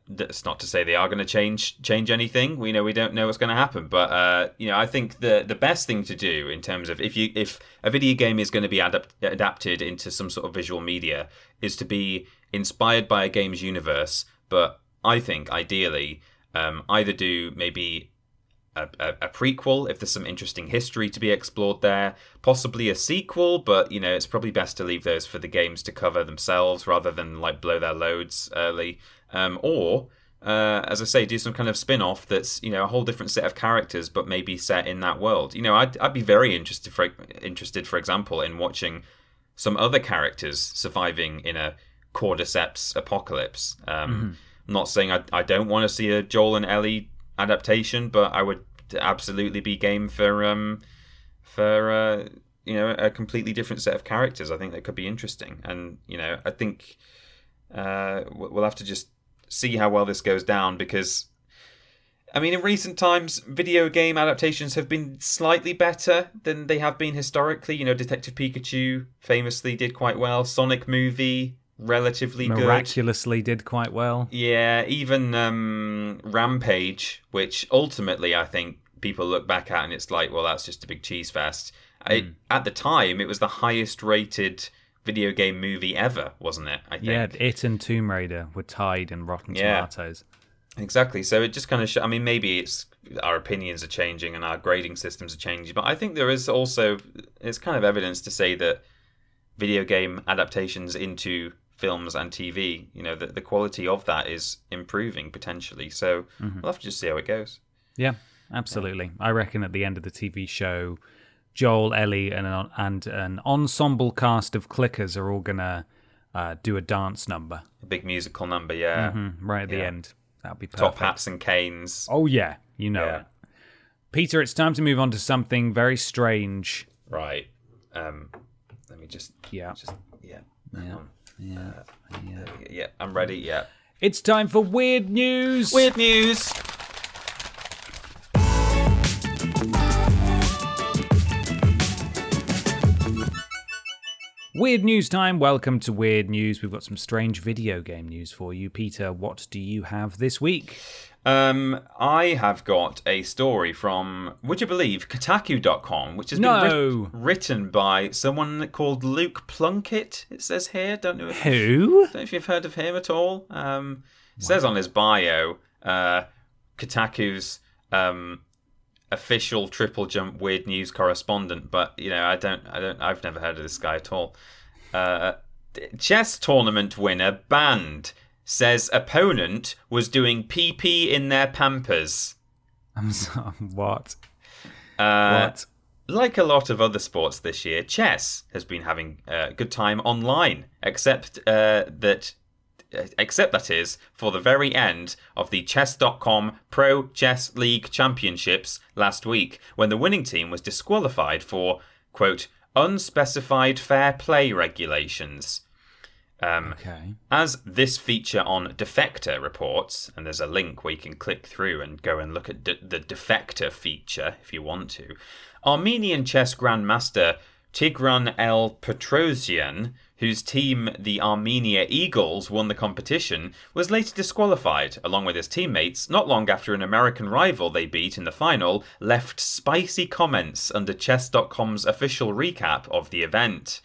Speaker 2: That's not to say they are going to change anything. We don't know what's going to happen, but I think the best thing to do in terms of if a video game is going to be adapted into some sort of visual media is to be inspired by a game's universe. But I think ideally either do maybe a prequel if there's some interesting history to be explored there, possibly a sequel, but it's probably best to leave those for the games to cover themselves rather than blow their loads early. Or, as I say, do some kind of spin-off that's a whole different set of characters, but maybe set in that world. I'd be very interested, for example, in watching some other characters surviving in a cordyceps apocalypse. I'm not saying I don't want to see a Joel and Ellie adaptation, but I would absolutely be game for a completely different set of characters. I think that could be interesting, and I think we'll have to just see how well this goes down, because in recent times video game adaptations have been slightly better than they have been historically. Detective Pikachu famously did quite well. Sonic movie, relatively
Speaker 1: miraculously did quite well.
Speaker 2: Yeah, even Rampage, which ultimately I think people look back at and it's like, well, that's just a big cheese fest. At the time, it was the highest rated video game movie ever, wasn't it? I think.
Speaker 1: Yeah, it and Tomb Raider were tied in Rotten Tomatoes.
Speaker 2: Exactly. So it just kind of maybe it's our opinions are changing and our grading systems are changing, but I think there is also, it's kind of evidence to say that video game adaptations into films and TV, the quality of that is improving potentially. So we'll have to just see how it goes.
Speaker 1: Yeah, absolutely. I reckon at the end of the TV show, Joel, Ellie, and an ensemble cast of clickers are all gonna do a dance number.
Speaker 2: A big musical number, yeah.
Speaker 1: Right at the end. That'd be perfect.
Speaker 2: Top hats and canes.
Speaker 1: Oh, yeah. You know it. Peter, it's time to move on to something very strange.
Speaker 2: Right. Let me just... Yeah. Yeah, I'm ready, yeah.
Speaker 1: It's time for Weird News!
Speaker 2: Weird News!
Speaker 1: Weird News time. Welcome to Weird News. We've got some strange video game news for you. Peter, what do you have this week?
Speaker 2: I have got a story from, would you believe, Kotaku.com, which has been written by someone called Luke Plunkett, it says here. Don't know if you've heard of him at all. It says on his bio, Kotaku's official TripleJump Weird News correspondent, but I've never heard of this guy at all. Chess tournament winner banned. Says opponent was doing pee-pee in their pampers.
Speaker 1: I'm sorry, what?
Speaker 2: What? Like a lot of other sports this year, chess has been having a good time online, except that is for the very end of the Chess.com Pro Chess League Championships last week, when the winning team was disqualified for, quote, unspecified fair play regulations. As this feature on Defector reports, and there's a link where you can click through and go and look at the Defector feature if you want to, Armenian chess grandmaster Tigran El Petrosyan, whose team, the Armenia Eagles, won the competition, was later disqualified, along with his teammates, not long after an American rival they beat in the final left spicy comments under Chess.com's official recap of the event.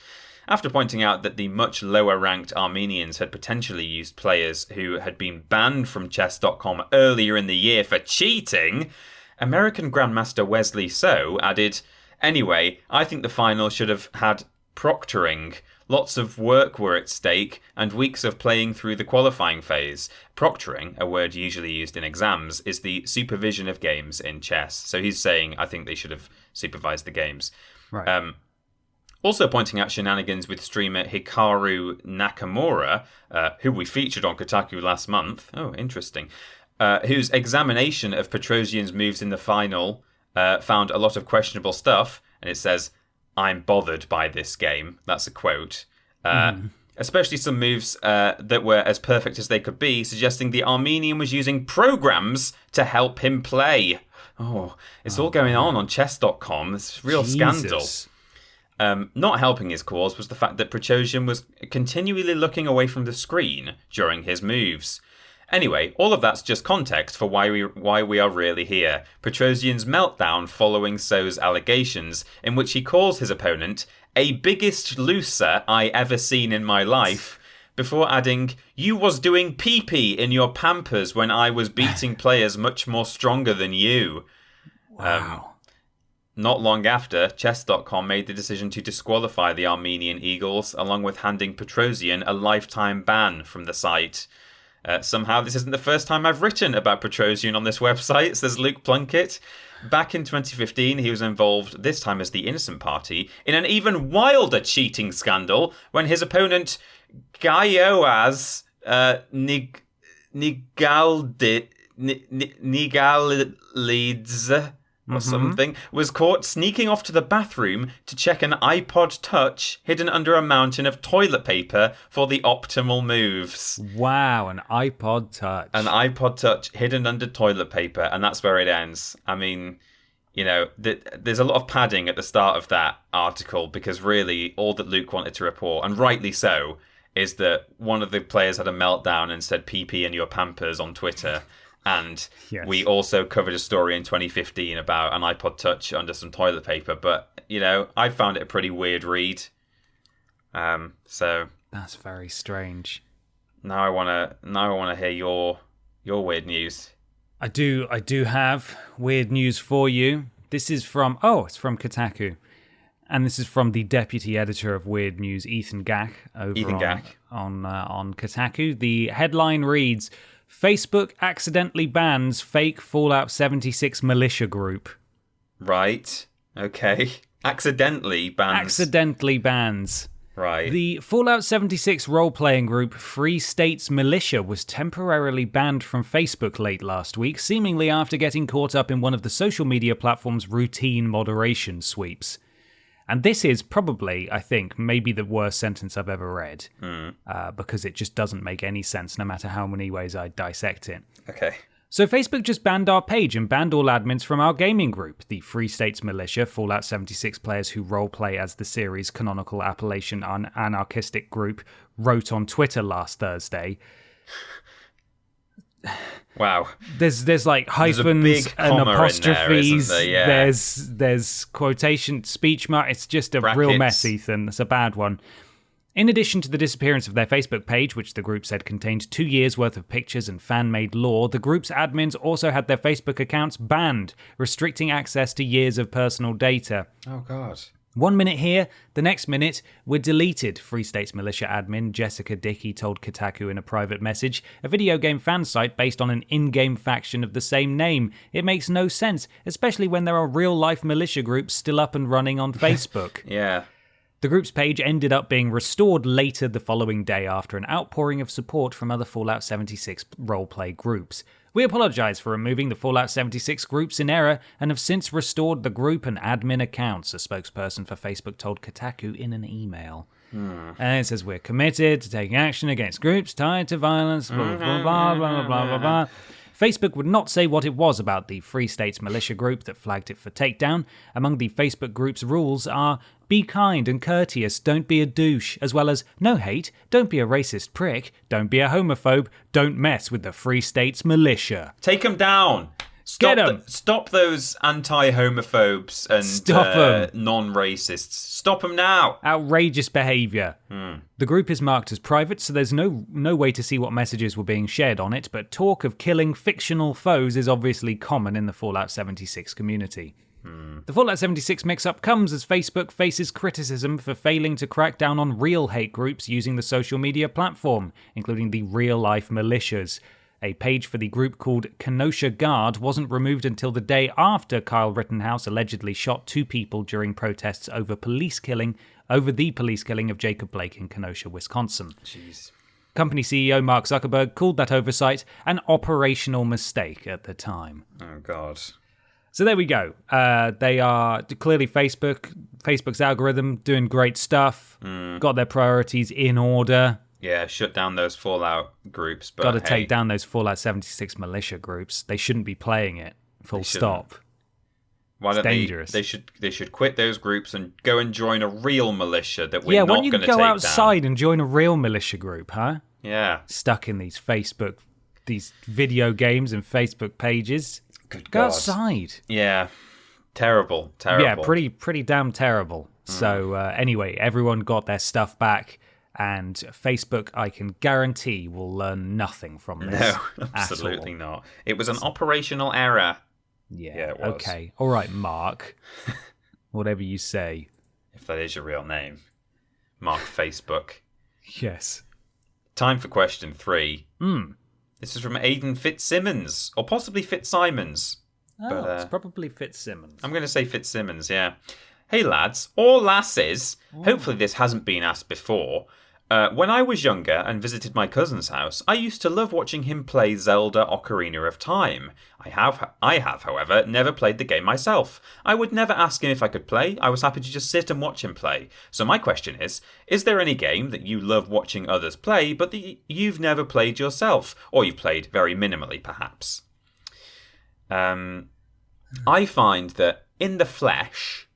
Speaker 2: After pointing out that the much lower-ranked Armenians had potentially used players who had been banned from Chess.com earlier in the year for cheating, American Grandmaster Wesley So added, anyway, I think the final should have had proctoring. Lots of work were at stake, and weeks of playing through the qualifying phase. Proctoring, a word usually used in exams, is the supervision of games in chess. So he's saying, I think they should have supervised the games.
Speaker 1: Right.
Speaker 2: Also pointing out shenanigans with streamer Hikaru Nakamura, who we featured on Kotaku last month. Oh, interesting. Whose examination of Petrosyan's moves in the final found a lot of questionable stuff. And it says, I'm bothered by this game. That's a quote. Especially some moves that were as perfect as they could be, suggesting the Armenian was using programs to help him play. Oh, it's all going on Chess.com. It's a real scandal. Not helping his cause was the fact that Petrosyan was continually looking away from the screen during his moves. Anyway, all of that's just context for why we are really here. Petrosyan's meltdown following So's allegations, in which he calls his opponent a biggest loser I ever seen in my life, before adding, you was doing pee-pee in your pampers when I was beating players much more stronger than you.
Speaker 1: Wow.
Speaker 2: Not long after, Chess.com made the decision to disqualify the Armenian Eagles, along with handing Petrosyan a lifetime ban from the site. Somehow, this isn't the first time I've written about Petrosyan on this website, says Luke Plunkett. Back in 2015, he was involved, this time as the innocent party, in an even wilder cheating scandal when his opponent, Gaioaz Nigalidze, or something, was caught sneaking off to the bathroom to check an iPod Touch hidden under a mountain of toilet paper for the optimal moves.
Speaker 1: Wow, an iPod Touch.
Speaker 2: An iPod Touch hidden under toilet paper, and that's where it ends. I mean, there's a lot of padding at the start of that article, because really all that Luke wanted to report, and rightly so, is that one of the players had a meltdown and said pee-pee in your pampers on Twitter. And we also covered a story in 2015 about an iPod Touch under some toilet paper. But, I found it a pretty weird read. So
Speaker 1: that's very strange.
Speaker 2: Now I wanna hear your weird news.
Speaker 1: I do have weird news for you. This is from it's from Kotaku. And this is from the deputy editor of Weird News, Ethan Gack, on Kotaku. The headline reads, Facebook accidentally bans fake Fallout 76 militia group.
Speaker 2: Right. Okay. Accidentally bans. Right.
Speaker 1: The Fallout 76 role-playing group Free States Militia was temporarily banned from Facebook late last week, seemingly after getting caught up in one of the social media platform's routine moderation sweeps. And this is probably, I think, maybe the worst sentence I've ever read, because it just doesn't make any sense no matter how many ways I dissect it.
Speaker 2: Okay.
Speaker 1: So Facebook just banned our page and banned all admins from our gaming group, the Free States Militia, Fallout 76 players who roleplay as the series' canonical Appalachian anarchistic group, wrote on Twitter last Thursday.
Speaker 2: Wow.
Speaker 1: There's like hyphens and apostrophes.
Speaker 2: There, yeah.
Speaker 1: There's quotation, speech mark. It's just a
Speaker 2: Brackets.
Speaker 1: real mess, Ethan. It's a bad one. In addition to the disappearance of their Facebook page, which the group said contained 2 years' worth of pictures and fan-made lore, the group's admins also had their Facebook accounts banned, restricting access to years of personal data.
Speaker 2: Oh, God.
Speaker 1: 1 minute here, the next minute, we're deleted, Free States Militia admin Jessica Dickey told Kotaku in a private message, a video game fan site based on an in-game faction of the same name. It makes no sense, especially when there are real-life militia groups still up and running on Facebook.
Speaker 2: Yeah.
Speaker 1: The group's page ended up being restored later the following day after an outpouring of support from other Fallout 76 roleplay groups. We apologise for removing the Fallout 76 groups in error and have since restored the group and admin accounts, a spokesperson for Facebook told Kotaku in an email. And it says, we're committed to taking action against groups tied to violence, blah, blah, blah, blah, blah, blah, blah. Facebook would not say what it was about the Free States Militia group that flagged it for takedown. Among the Facebook group's rules are be kind and courteous, don't be a douche, as well as no hate, don't be a racist prick, don't be a homophobe, don't mess with the Free States Militia.
Speaker 2: Take them down.
Speaker 1: Get 'em.
Speaker 2: Stop those anti-homophobes and non-racists. Stop them now.
Speaker 1: Outrageous behaviour. The group is marked as private, so there's no way to see what messages were being shared on it, but talk of killing fictional foes is obviously common in the Fallout 76 community. The Fallout 76 mix-up comes as Facebook faces criticism for failing to crack down on real hate groups using the social media platform, including the real-life militias. A page for the group called Kenosha Guard wasn't removed until the day after Kyle Rittenhouse allegedly shot 2 people during protests over the police killing of Jacob Blake in Kenosha, Wisconsin.
Speaker 2: Jeez.
Speaker 1: Company CEO Mark Zuckerberg called that oversight an operational mistake at the time.
Speaker 2: Oh, God.
Speaker 1: So there we go. They are clearly Facebook's algorithm doing great stuff, got their priorities in order.
Speaker 2: Yeah, shut down those Fallout groups. But
Speaker 1: got to take down those Fallout 76 militia groups. They shouldn't be playing it. Full stop.
Speaker 2: Why don't
Speaker 1: dangerous.
Speaker 2: They should quit those groups and go and join a real militia that we're not going to take down.
Speaker 1: Yeah, why don't you go outside and join a real militia group, huh?
Speaker 2: Yeah.
Speaker 1: Stuck in these video games and Facebook pages.
Speaker 2: Good
Speaker 1: Go
Speaker 2: God.
Speaker 1: outside.
Speaker 2: Yeah. Terrible.
Speaker 1: Yeah, pretty damn terrible. So anyway, everyone got their stuff back. And Facebook, I can guarantee, will learn nothing from this.
Speaker 2: No, absolutely not. It was an operational error.
Speaker 1: Yeah,
Speaker 2: it was.
Speaker 1: Okay. All right, Mark. Whatever you say.
Speaker 2: If that is your real name. Mark Facebook.
Speaker 1: Yes.
Speaker 2: Time for question 3. This is from Aidan Fitzsimmons, or possibly Fitzsimons.
Speaker 1: Oh, it's probably Fitzsimmons.
Speaker 2: I'm going to say Fitzsimmons, yeah. Hey lads, or lasses. Hopefully this hasn't been asked before. When I was younger and visited my cousin's house, I used to love watching him play Zelda Ocarina of Time. I have, however, never played the game myself. I would never ask him if I could play. I was happy to just sit and watch him play. So my question is there any game that you love watching others play, but that you've never played yourself? Or you've played very minimally, perhaps? I find that in the flesh,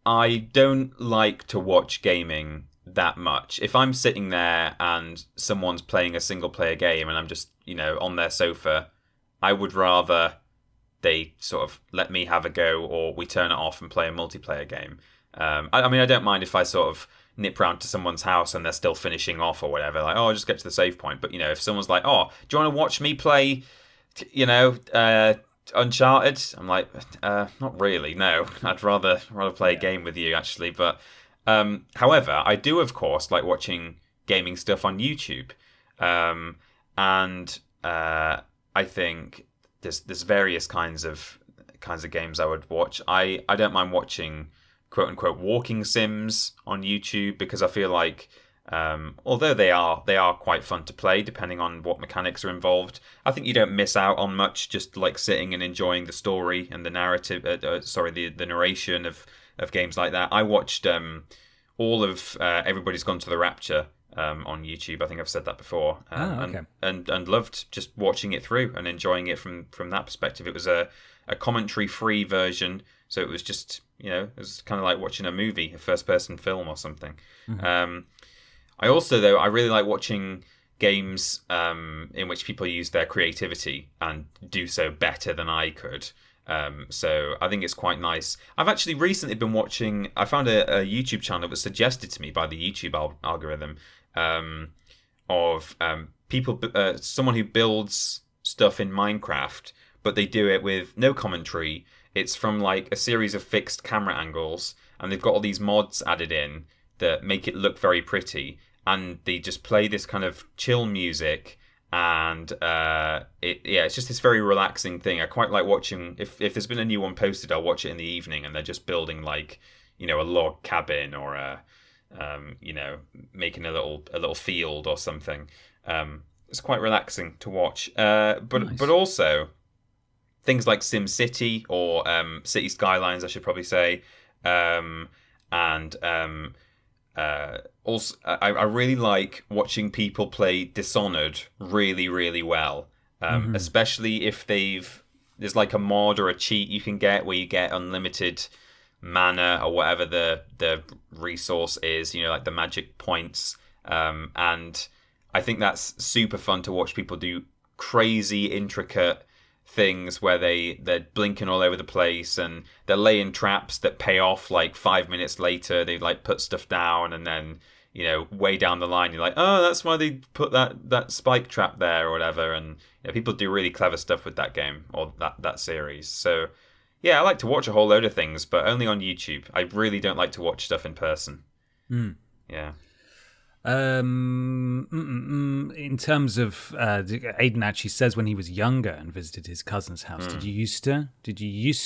Speaker 2: I don't like to watch gaming that much. If I'm sitting there and someone's playing a single player game and I'm just, on their sofa, I would rather they sort of let me have a go or we turn it off and play a multiplayer game. I don't mind if I sort of nip round to someone's house and they're still finishing off or whatever. Like, I'll just get to the save point. But, if someone's like, oh, do you want to watch me play, Uncharted? I'm like, not really, no. I'd rather play a game with you, actually. But however, I do, of course, like watching gaming stuff on YouTube. And I think there's various kinds of games I would watch. I don't mind watching quote unquote walking sims on YouTube, because I feel like although they are quite fun to play depending on what mechanics are involved, I think you don't miss out on much just like sitting and enjoying the story and the narrative. The narration of games like that. I watched all of Everybody's Gone to the Rapture on YouTube. I think I've said that before, and loved just watching it through and enjoying it from that perspective. It was a commentary-free version, so it was just, it was kind of like watching a movie, a first-person film or something. Mm-hmm. I also, though, I really like watching games in which people use their creativity and do so better than I could. So I think it's quite nice. I've actually recently been watching, I found a YouTube channel that was suggested to me by the YouTube algorithm of people, someone who builds stuff in Minecraft, but they do it with no commentary. It's from like a series of fixed camera angles, and they've got all these mods added in that make it look very pretty, and they just play this kind of chill music. And it's just this very relaxing thing. I quite like watching, if there's been a new one posted, I'll watch it in the evening, and they're just building like, a log cabin or making a little field or something. It's quite relaxing to watch. But also things like Sim City or City Skylines, I should probably say, also, I really like watching people play Dishonored really, really well, especially if there's like a mod or a cheat you can get where you get unlimited mana or whatever the resource is, like the magic points, and I think that's super fun to watch people do crazy, intricate things where they're blinking all over the place and they're laying traps that pay off like 5 minutes later. They like put stuff down, and then way down the line you're like, oh, that's why they put that spike trap there or whatever. And people do really clever stuff with that game or that series. So yeah, I like to watch a whole load of things, but only on YouTube. I really don't like to watch stuff in person. Yeah.
Speaker 1: In terms of Aiden actually says when he was younger and visited his cousin's house, did you used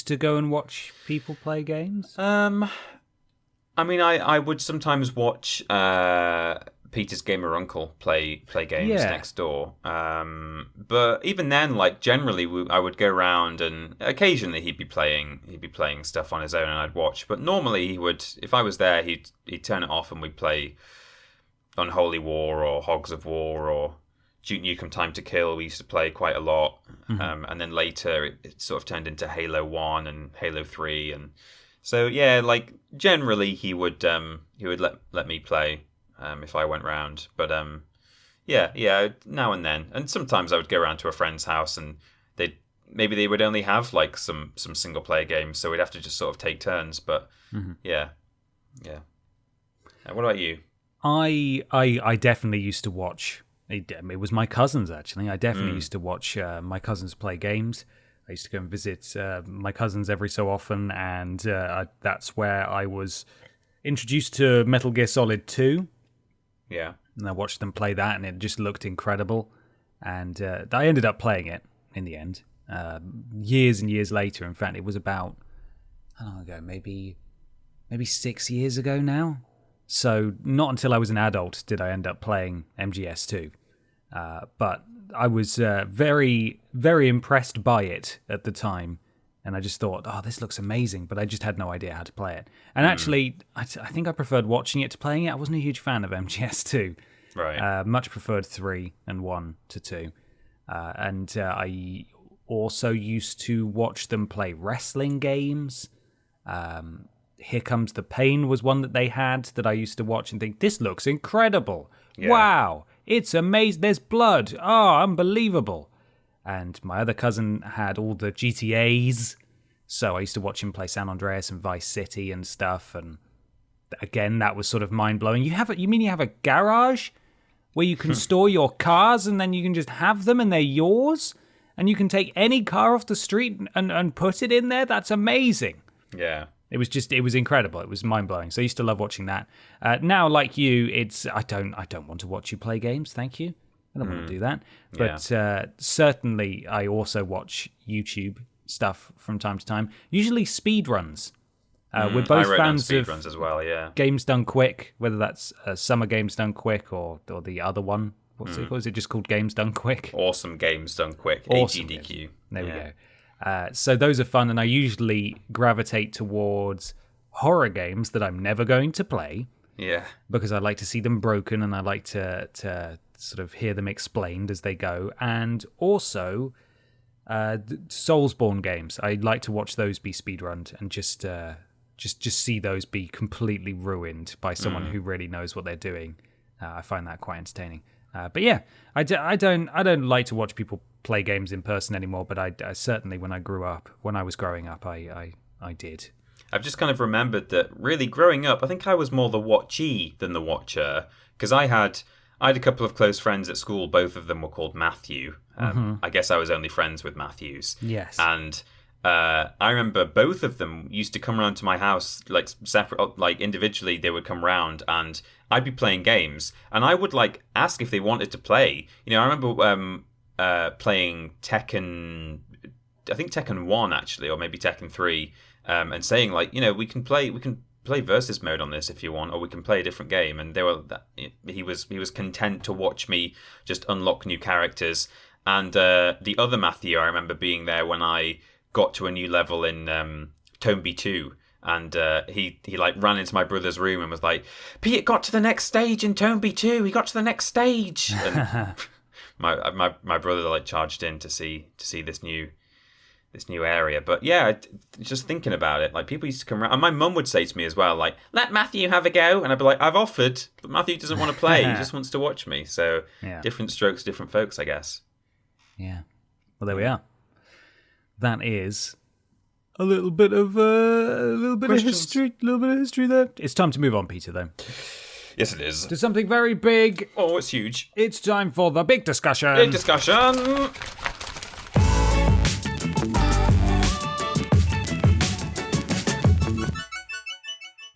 Speaker 1: to go and watch people play games?
Speaker 2: I mean, I would sometimes watch Peter's gamer uncle play games next door. But even then, like generally, I would go around, and occasionally he'd be playing stuff on his own, and I'd watch. But normally he would, if I was there, he'd turn it off and we'd play Unholy War or Hogs of War or Duke Nukem Time to Kill. We used to play quite a lot, and then later it sort of turned into Halo 1 and Halo 3, and so yeah, like generally he would let me play if I went round, but yeah, now and then, and sometimes I would go around to a friend's house and they would only have like some single player games, so we'd have to just sort of take turns, but yeah. What about you?
Speaker 1: I definitely used to watch. It was my cousins, actually. I definitely used to watch my cousins play games. I used to go and visit my cousins every so often, and that's where I was introduced to Metal Gear Solid 2.
Speaker 2: Yeah.
Speaker 1: And I watched them play that, and it just looked incredible. And I ended up playing it in the end. Years and years later, in fact, it was about, how long ago? Maybe 6 years ago now. So not until I was an adult did I end up playing MGS2. But I was very, very impressed by it at the time. And I just thought, oh, this looks amazing. But I just had no idea how to play it. And actually, I think I preferred watching it to playing it. I wasn't a huge fan of MGS2.
Speaker 2: Right.
Speaker 1: Much preferred 3 and 1 to 2. And I also used to watch them play wrestling games. Here Comes the Pain was one that they had that I used to watch and think, this looks incredible. Yeah. Wow, it's amazing. There's blood. Oh, unbelievable. And my other cousin had all the GTAs, so I used to watch him play San Andreas and Vice City and stuff. And again, that was sort of mind-blowing. You mean you have a garage where you can store your cars and then you can just have them and they're yours? And you can take any car off the street and put it in there? That's amazing.
Speaker 2: Yeah.
Speaker 1: It was incredible. It was mind-blowing. So I used to love watching that. Now, like you, I don't want to watch you play games. Thank you. I don't want to do that. But certainly, I also watch YouTube stuff from time to time. Usually speed runs. We're both
Speaker 2: I wrote down
Speaker 1: fans of
Speaker 2: speedruns as well, yeah.
Speaker 1: games done quick, whether that's Summer Games Done Quick or the other one. What's it called? Is it just called Games Done Quick?
Speaker 2: Awesome games done quick.
Speaker 1: Awesome
Speaker 2: AGDQ.
Speaker 1: There we go. So those are fun, and I usually gravitate towards horror games that I'm never going to play.
Speaker 2: Yeah.
Speaker 1: Because I like to see them broken, and I like to sort of hear them explained as they go. And also, Soulsborne games. I like to watch those be speedrunned and just see those be completely ruined by someone who really knows what they're doing. I find that quite entertaining. But yeah, I don't like to watch people play games in person anymore. But I certainly, when I was growing up, I did.
Speaker 2: I've just kind of remembered that really growing up, I think I was more the watchee than the watcher, because I had a couple of close friends at school. Both of them were called Matthew. I guess I was only friends with Matthews.
Speaker 1: Yes.
Speaker 2: And I remember both of them used to come around to my house, like separate, like individually. They would come round, and I'd be playing games, and I would like ask if they wanted to play. You know, I remember playing Tekken. I think Tekken 1 actually, or maybe Tekken 3. And saying like, you know, we can play versus mode on this if you want, or we can play a different game. And he was content to watch me just unlock new characters. And the other Matthew, I remember being there when I got to a new level in Tomb 2, and he like ran into my brother's room and was like, "Pete got to the next stage in Tomb 2. He got to the next stage." And my brother like charged in to see this new area. But yeah, just thinking about it, like people used to come around, and my mum would say to me as well, like, "Let Matthew have a go," and I'd be like, "I've offered, but Matthew doesn't want to play. He just wants to watch me." So different strokes, different folks, I guess.
Speaker 1: Yeah. Well, there we are. That is a little bit of history. A little bit of history there. It's time to move on, Peter, though.
Speaker 2: Yes, it is.
Speaker 1: To something very big.
Speaker 2: Oh, it's huge.
Speaker 1: It's time for the big discussion.
Speaker 2: Big discussion.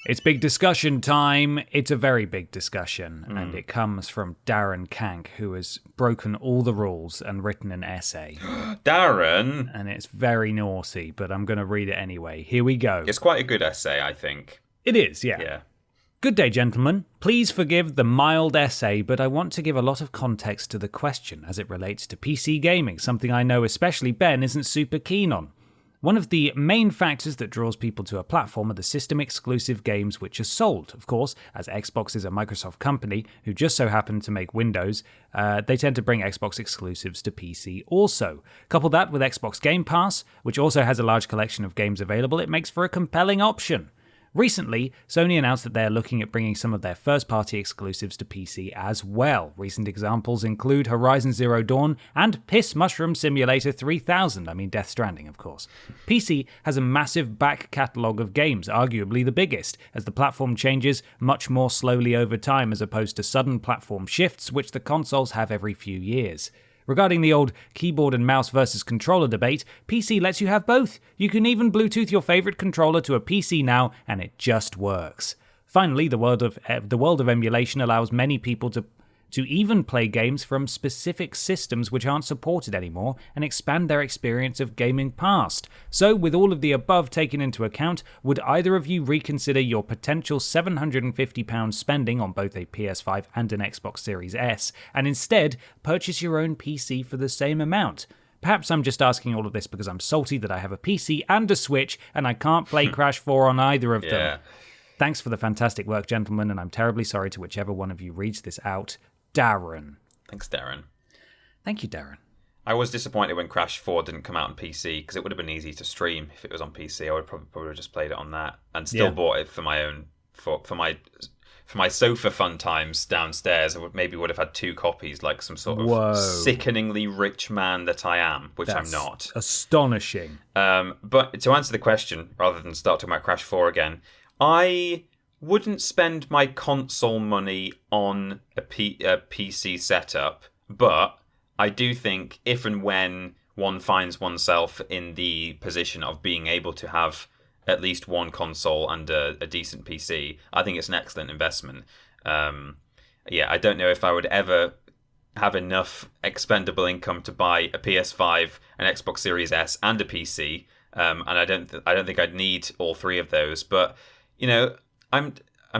Speaker 1: It's big discussion time. It's a very big discussion, and it comes from Darren Kank, who has broken all the rules and written an essay.
Speaker 2: Darren!
Speaker 1: And it's very naughty, but I'm going to read it anyway. Here we go.
Speaker 2: It's quite a good essay, I think.
Speaker 1: It is, yeah.
Speaker 2: Yeah.
Speaker 1: Good day, gentlemen. Please forgive the mild essay, but I want to give a lot of context to the question as it relates to PC gaming, something I know especially Ben isn't super keen on. One of the main factors that draws people to a platform are the system-exclusive games which are sold. Of course, as Xbox is a Microsoft company who just so happen to make Windows, they tend to bring Xbox exclusives to PC also. Couple that with Xbox Game Pass, which also has a large collection of games available, it makes for a compelling option. Recently, Sony announced that they're looking at bringing some of their first-party exclusives to PC as well. Recent examples include Horizon Zero Dawn and Piss Mushroom Simulator 3000, Death Stranding, of course. PC has a massive back catalogue of games, arguably the biggest, as the platform changes much more slowly over time as opposed to sudden platform shifts, which the consoles have every few years. Regarding the old keyboard and mouse versus controller debate, PC lets you have both. You can even Bluetooth your favorite controller to a PC now, and it just works. Finally, the world of emulation allows many people to even play games from specific systems which aren't supported anymore and expand their experience of gaming past. So, with all of the above taken into account, would either of you reconsider your potential £750 spending on both a PS5 and an Xbox Series S, and instead purchase your own PC for the same amount? Perhaps I'm just asking all of this because I'm salty that I have a PC and a Switch and I can't play Crash 4 on either of them. Thanks for the fantastic work, gentlemen, and I'm terribly sorry to whichever one of you reads this out. Darren.
Speaker 2: Thanks, Darren.
Speaker 1: Thank you, Darren.
Speaker 2: I was disappointed when Crash 4 didn't come out on PC because it would have been easy to stream if it was on PC. I would probably have just played it on that and still bought it for my own for my sofa fun times downstairs. I maybe would have had 2 copies, like some sort of sickeningly rich man that I am, which I'm not.
Speaker 1: Astonishing.
Speaker 2: But to answer the question, rather than start talking about Crash 4 again, I wouldn't spend my console money on a PC setup, but I do think if and when one finds oneself in the position of being able to have at least one console and a decent PC, I think it's an excellent investment. I don't know if I would ever have enough expendable income to buy a PS5, an Xbox Series S, and a PC. and I don't think I'd need all three of those. But I'm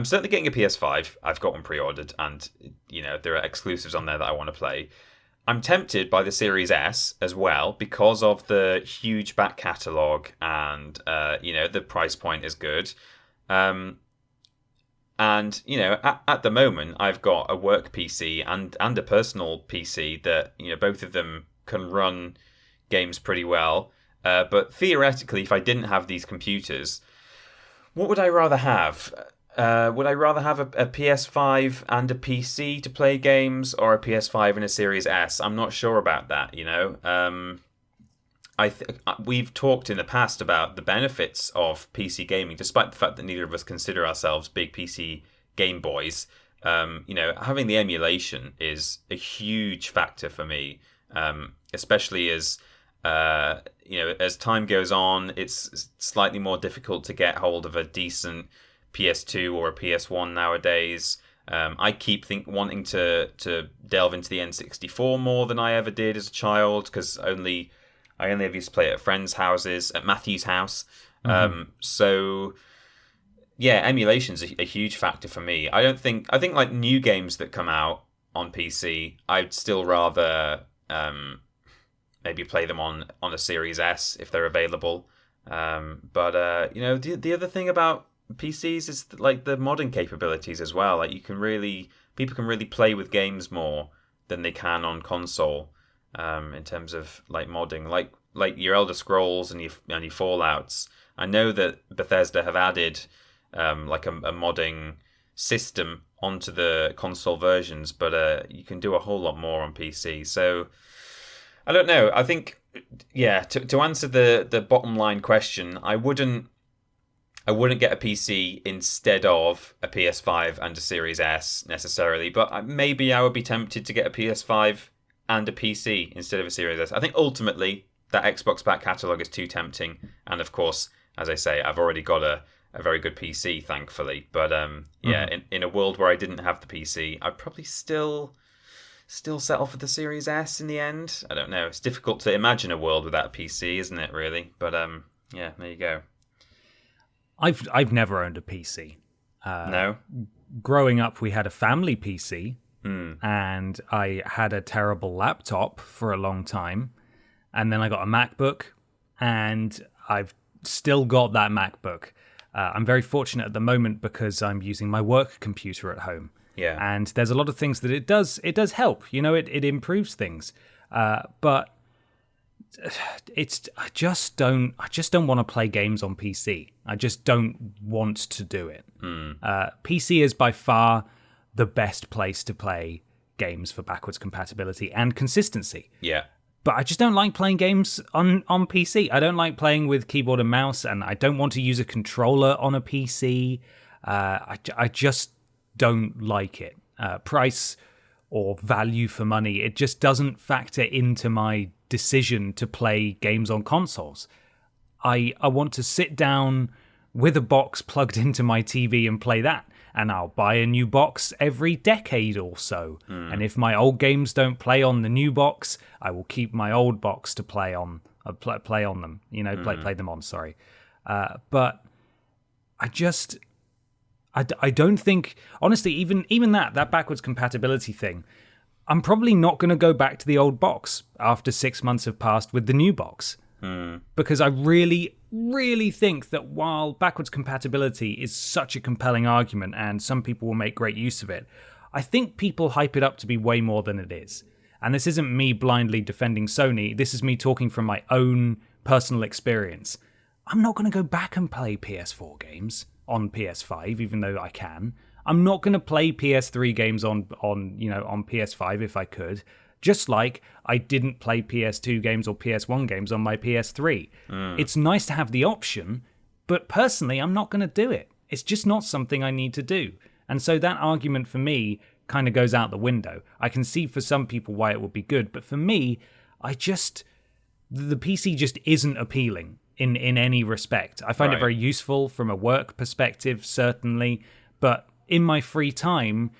Speaker 2: certainly getting a PS5. I've got one pre-ordered, and there are exclusives on there that I want to play. I'm tempted by the Series S as well because of the huge back catalogue and, the price point is good. And, at the moment, I've got a work PC and a personal PC that, both of them can run games pretty well. But theoretically, if I didn't have these computers, what would I rather have? Would I rather have a PS5 and a PC to play games, or a PS5 and a Series S? I'm not sure about that. We've talked in the past about the benefits of PC gaming, despite the fact that neither of us consider ourselves big PC game boys. Having the emulation is a huge factor for me, especially as time goes on. It's slightly more difficult to get hold of a decent PS2 or a PS1 nowadays. I keep wanting to delve into the N64 more than I ever did as a child, because I only ever used to play it at friends' houses, at Matthew's house. So yeah, emulation's a huge factor for me. I think like new games that come out on PC, I'd still rather maybe play them on a Series S if they're available. But the other thing about PCs is like the modding capabilities as well. Like people can really play with games more than they can on console, in terms of like modding, like your Elder Scrolls and your Fallouts. I know that Bethesda have added like a modding system onto the console versions, but you can do a whole lot more on PC. So I don't know. I think, to answer the bottom line question, I wouldn't get a PC instead of a PS5 and a Series S necessarily, but maybe I would be tempted to get a PS5 and a PC instead of a Series S. I think ultimately that Xbox back catalogue is too tempting, and of course, as I say, I've already got a very good PC, thankfully. But in a world where I didn't have the PC, I'd probably still settle for the Series S in the end. I don't know. It's difficult to imagine a world without a PC, isn't it, really? But there you go.
Speaker 1: I've never owned a PC.
Speaker 2: No?
Speaker 1: Growing up, we had a family PC, and I had a terrible laptop for a long time. And then I got a MacBook, and I've still got that MacBook. I'm very fortunate at the moment because I'm using my work computer at home.
Speaker 2: Yeah.
Speaker 1: And there's a lot of things that it does help. It improves things. But I just don't want to play games on PC. I just don't want to do it. PC is by far the best place to play games for backwards compatibility and consistency.
Speaker 2: Yeah.
Speaker 1: But I just don't like playing games on PC. I don't like playing with keyboard and mouse, and I don't want to use a controller on a PC. I just don't like it. Price or value for money, it just doesn't factor into my decision to play games on consoles. I want to sit down with a box plugged into my TV and play that. And I'll buy a new box every decade or so. And if my old games don't play on the new box, I will keep my old box to play on them. Play them on. Sorry, but I don't think, honestly, even that backwards compatibility thing, I'm probably not going to go back to the old box after 6 months have passed with the new box. Because I really, really think that while backwards compatibility is such a compelling argument and some people will make great use of it, I think people hype it up to be way more than it is. And this isn't me blindly defending Sony. This is me talking from my own personal experience. I'm not going to go back and play PS4 games on PS5, even though I can. I'm not going to play PS3 games on PS5 if I could. Just like I didn't play PS2 games or PS1 games on my PS3. It's nice to have the option, but personally, I'm not going to do it. It's just not something I need to do. And so that argument for me kind of goes out the window. I can see for some people why it would be good, but for me, the PC just isn't appealing in any respect. I find it very useful from a work perspective, certainly, but in my free time,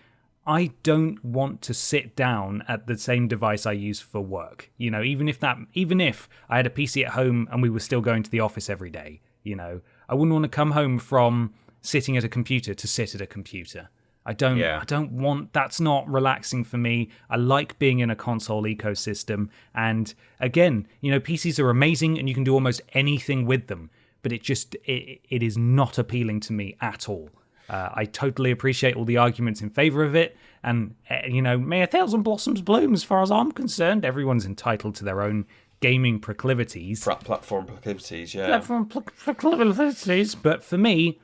Speaker 1: I don't want to sit down at the same device I use for work. You know, even if I had a PC at home and we were still going to the office every day, you know, I wouldn't want to come home from sitting at a computer to sit at a computer. I don't want, that's not relaxing for me. I like being in a console ecosystem. And again, you know, PCs are amazing and you can do almost anything with them, but it is not appealing to me at all. I totally appreciate all the arguments in favor of it. And, you know, may a thousand blossoms bloom as far as I'm concerned. Everyone's entitled to their own gaming proclivities.
Speaker 2: Platform proclivities, yeah.
Speaker 1: Platform proclivities. But for me,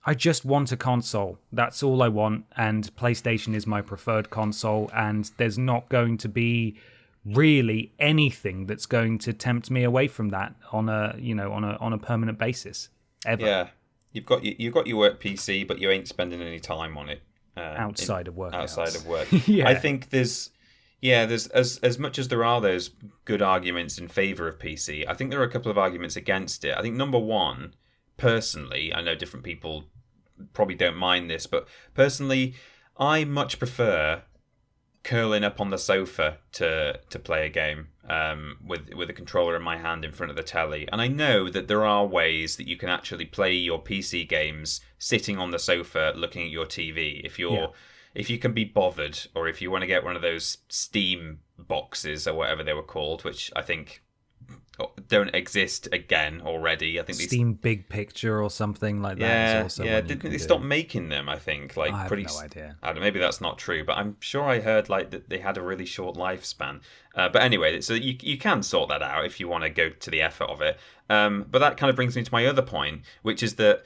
Speaker 1: I just want a console. That's all I want. And PlayStation is my preferred console. And there's not going to be really anything that's going to tempt me away from that on a permanent basis ever.
Speaker 2: Yeah. You've got your work PC, but you ain't spending any time on it
Speaker 1: outside of work.
Speaker 2: Outside of work,
Speaker 1: yeah.
Speaker 2: I think there's as much as there are those good arguments in favor of PC. I think there are a couple of arguments against it. I think number one, personally, I know different people probably don't mind this, but personally, I much prefer curling up on the sofa to play a game with a controller in my hand in front of the telly. And I know that there are ways that you can actually play your PC games sitting on the sofa looking at your TV if you can be bothered, or if you want to get one of those Steam boxes or whatever they were called, which I think don't exist again already. I think
Speaker 1: Steam Big Picture or something like that. Is also
Speaker 2: didn't they stop making them? I think I have
Speaker 1: no idea.
Speaker 2: I don't know, maybe that's not true, but I'm sure I heard like that they had a really short lifespan. But anyway, so you can sort that out if you want to go to the effort of it. But that kind of brings me to my other point, which is that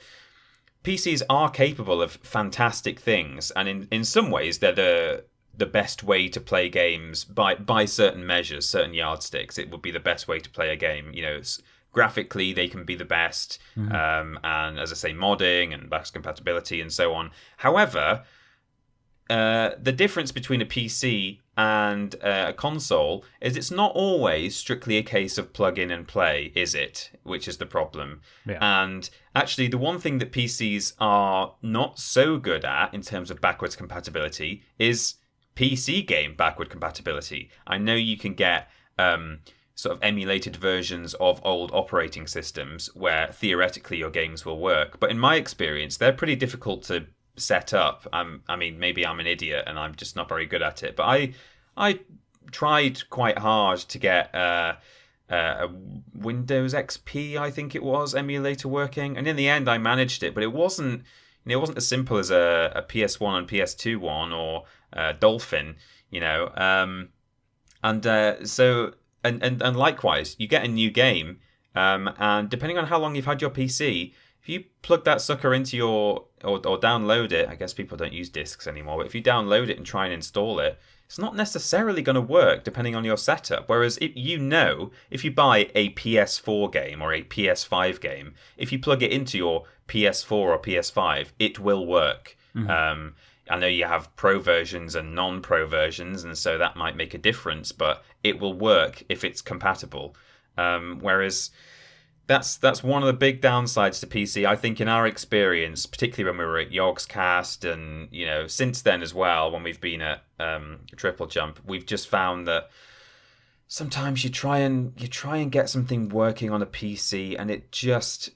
Speaker 2: PCs are capable of fantastic things, and in some ways they're the best way to play games by certain measures, certain yardsticks. It would be the best way to play a game. You know, graphically they can be the best, and as I say, modding and backwards compatibility and so on. However, the difference between a PC and a console is it's not always strictly a case of plug in and play, is it? Which is the problem.
Speaker 1: Yeah.
Speaker 2: And actually, the one thing that PCs are not so good at in terms of backwards compatibility is PC game backward compatibility. I know you can get sort of emulated versions of old operating systems where theoretically your games will work, but in my experience, they're pretty difficult to set up. I mean, maybe I'm an idiot and I'm just not very good at it, but I tried quite hard to get a Windows XP, I think it was, emulator working, and in the end I managed it, but it wasn't as simple as a PS1 and PS2 one or Dolphin, you know. So likewise, you get a new game, and depending on how long you've had your PC, if you plug that sucker into your or download it, I guess people don't use discs anymore, but if you download it and try and install it, it's not necessarily going to work depending on your setup. Whereas if you buy a PS4 game or a PS5 game, if you plug it into your PS4 or PS5, it will work. Mm-hmm. I know you have pro versions and non-pro versions, and so that might make a difference, but it will work if it's compatible. Whereas that's one of the big downsides to PC, I think, in our experience, particularly when we were at Yogscast, and you know, since then as well, when we've been at TripleJump, we've just found that sometimes you try and get something working on a PC, and it just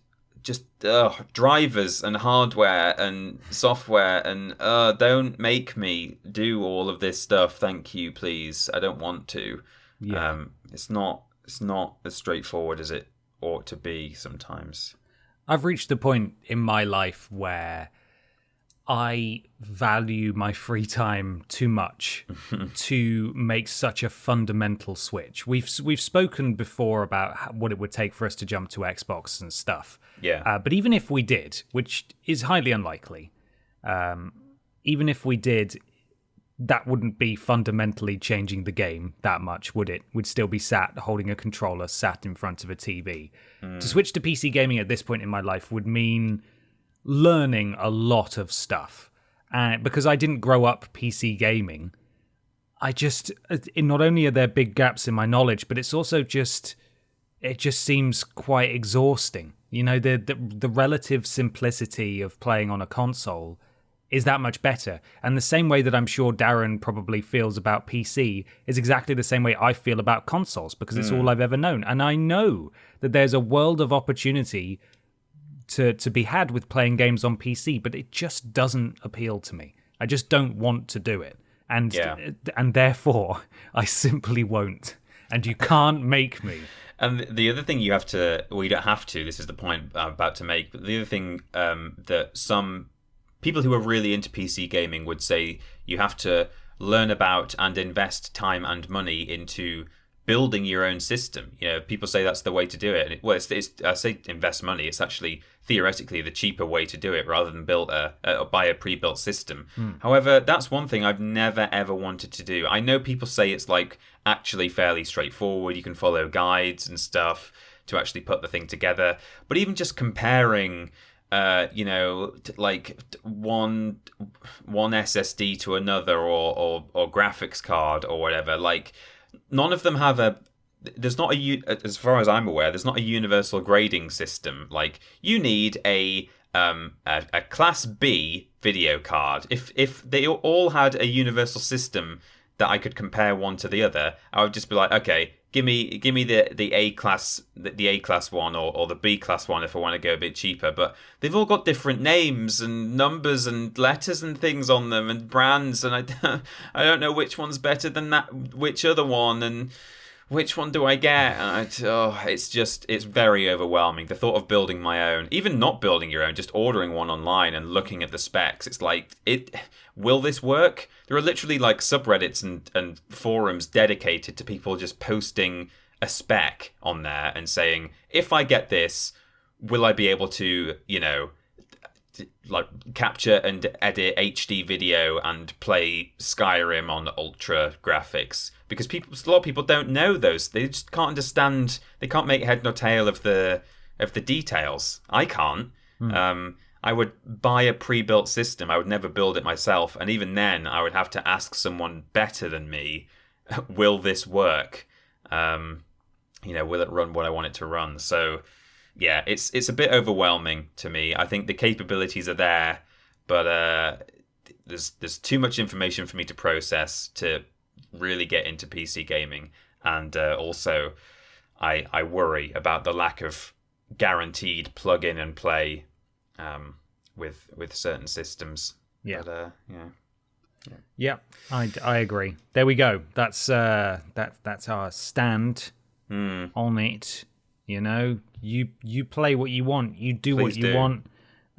Speaker 2: drivers and hardware and software and don't make me do all of this stuff. Thank you, please. I don't want to. Yeah. It's not as straightforward as it ought to be sometimes.
Speaker 1: I've reached the point in my life where I value my free time too much to make such a fundamental switch. We've spoken before about what it would take for us to jump to Xbox and stuff.
Speaker 2: Yeah.
Speaker 1: But even if we did, which is highly unlikely, even if we did, that wouldn't be fundamentally changing the game that much, would it? We'd still be sat holding a controller, sat in front of a TV. To switch to PC gaming at this point in my life would mean learning a lot of stuff. And because I didn't grow up PC gaming, not only are there big gaps in my knowledge, but it's also it just seems quite exhausting. You know, the relative simplicity of playing on a console is that much better. And the same way that I'm sure Darren probably feels about PC is exactly the same way I feel about consoles, because it's all I've ever known. And I know that there's a world of opportunity to be had with playing games on PC, but it just doesn't appeal to me. I just don't want to do it. And therefore, I simply won't. And you can't make me.
Speaker 2: And the other thing you have to, well, you don't have to, this is the point I'm about to make, but the other thing that some people who are really into PC gaming would say you have to learn about and invest time and money into building your own system. You know, people say that's the way to do it. Well, I say invest money. It's actually theoretically the cheaper way to do it rather than buy a pre-built system. However, that's one thing I've never ever wanted to do. I know people say it's like actually fairly straightforward. You can follow guides and stuff to actually put the thing together. But even just comparing like one SSD to another or graphics card or whatever, like none of them have there's not as far as I'm aware, there's not a universal grading system. Like you need a class B video card. If they all had a universal system that I could compare one to the other, I would just be like, okay, give me the A class one or the B class one if I want to go a bit cheaper. But they've all got different names and numbers and letters and things on them and brands, and I don't know which one's better than that, which other one, and which one do I get? And it's very overwhelming. The thought of building my own, even not building your own, just ordering one online and looking at the specs, it's like, will this work? There are literally like subreddits and forums dedicated to people just posting a spec on there and saying, if I get this, will I be able to, like capture and edit HD video and play Skyrim on ultra graphics? Because a lot of people don't know those. They just can't understand. They can't make head nor tail of the details. I can't. I would buy a pre-built system. I would never build it myself. And even then, I would have to ask someone better than me, will this work? Will it run what I want it to run? So, yeah, it's a bit overwhelming to me. I think the capabilities are there, but there's too much information for me to process to really get into PC gaming. And also, I worry about the lack of guaranteed plug-in and play with certain systems.
Speaker 1: Yeah.
Speaker 2: But,
Speaker 1: Yeah, I agree. There we go. That's our stand on it. You play what you want. You do what you want.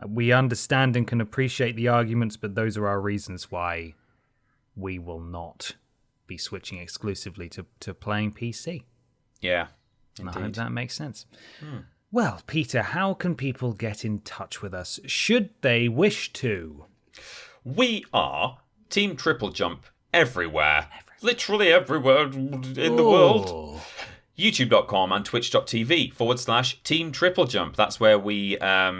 Speaker 1: We understand and can appreciate the arguments, but those are our reasons why we will not be switching exclusively to playing PC.
Speaker 2: Yeah,
Speaker 1: indeed. I hope that makes sense. Well, Peter, how can people get in touch with us should they wish to?
Speaker 2: We are Team TripleJump everywhere. Literally everywhere in the world. YouTube.com and Twitch.tv/Team TripleJump. That's where we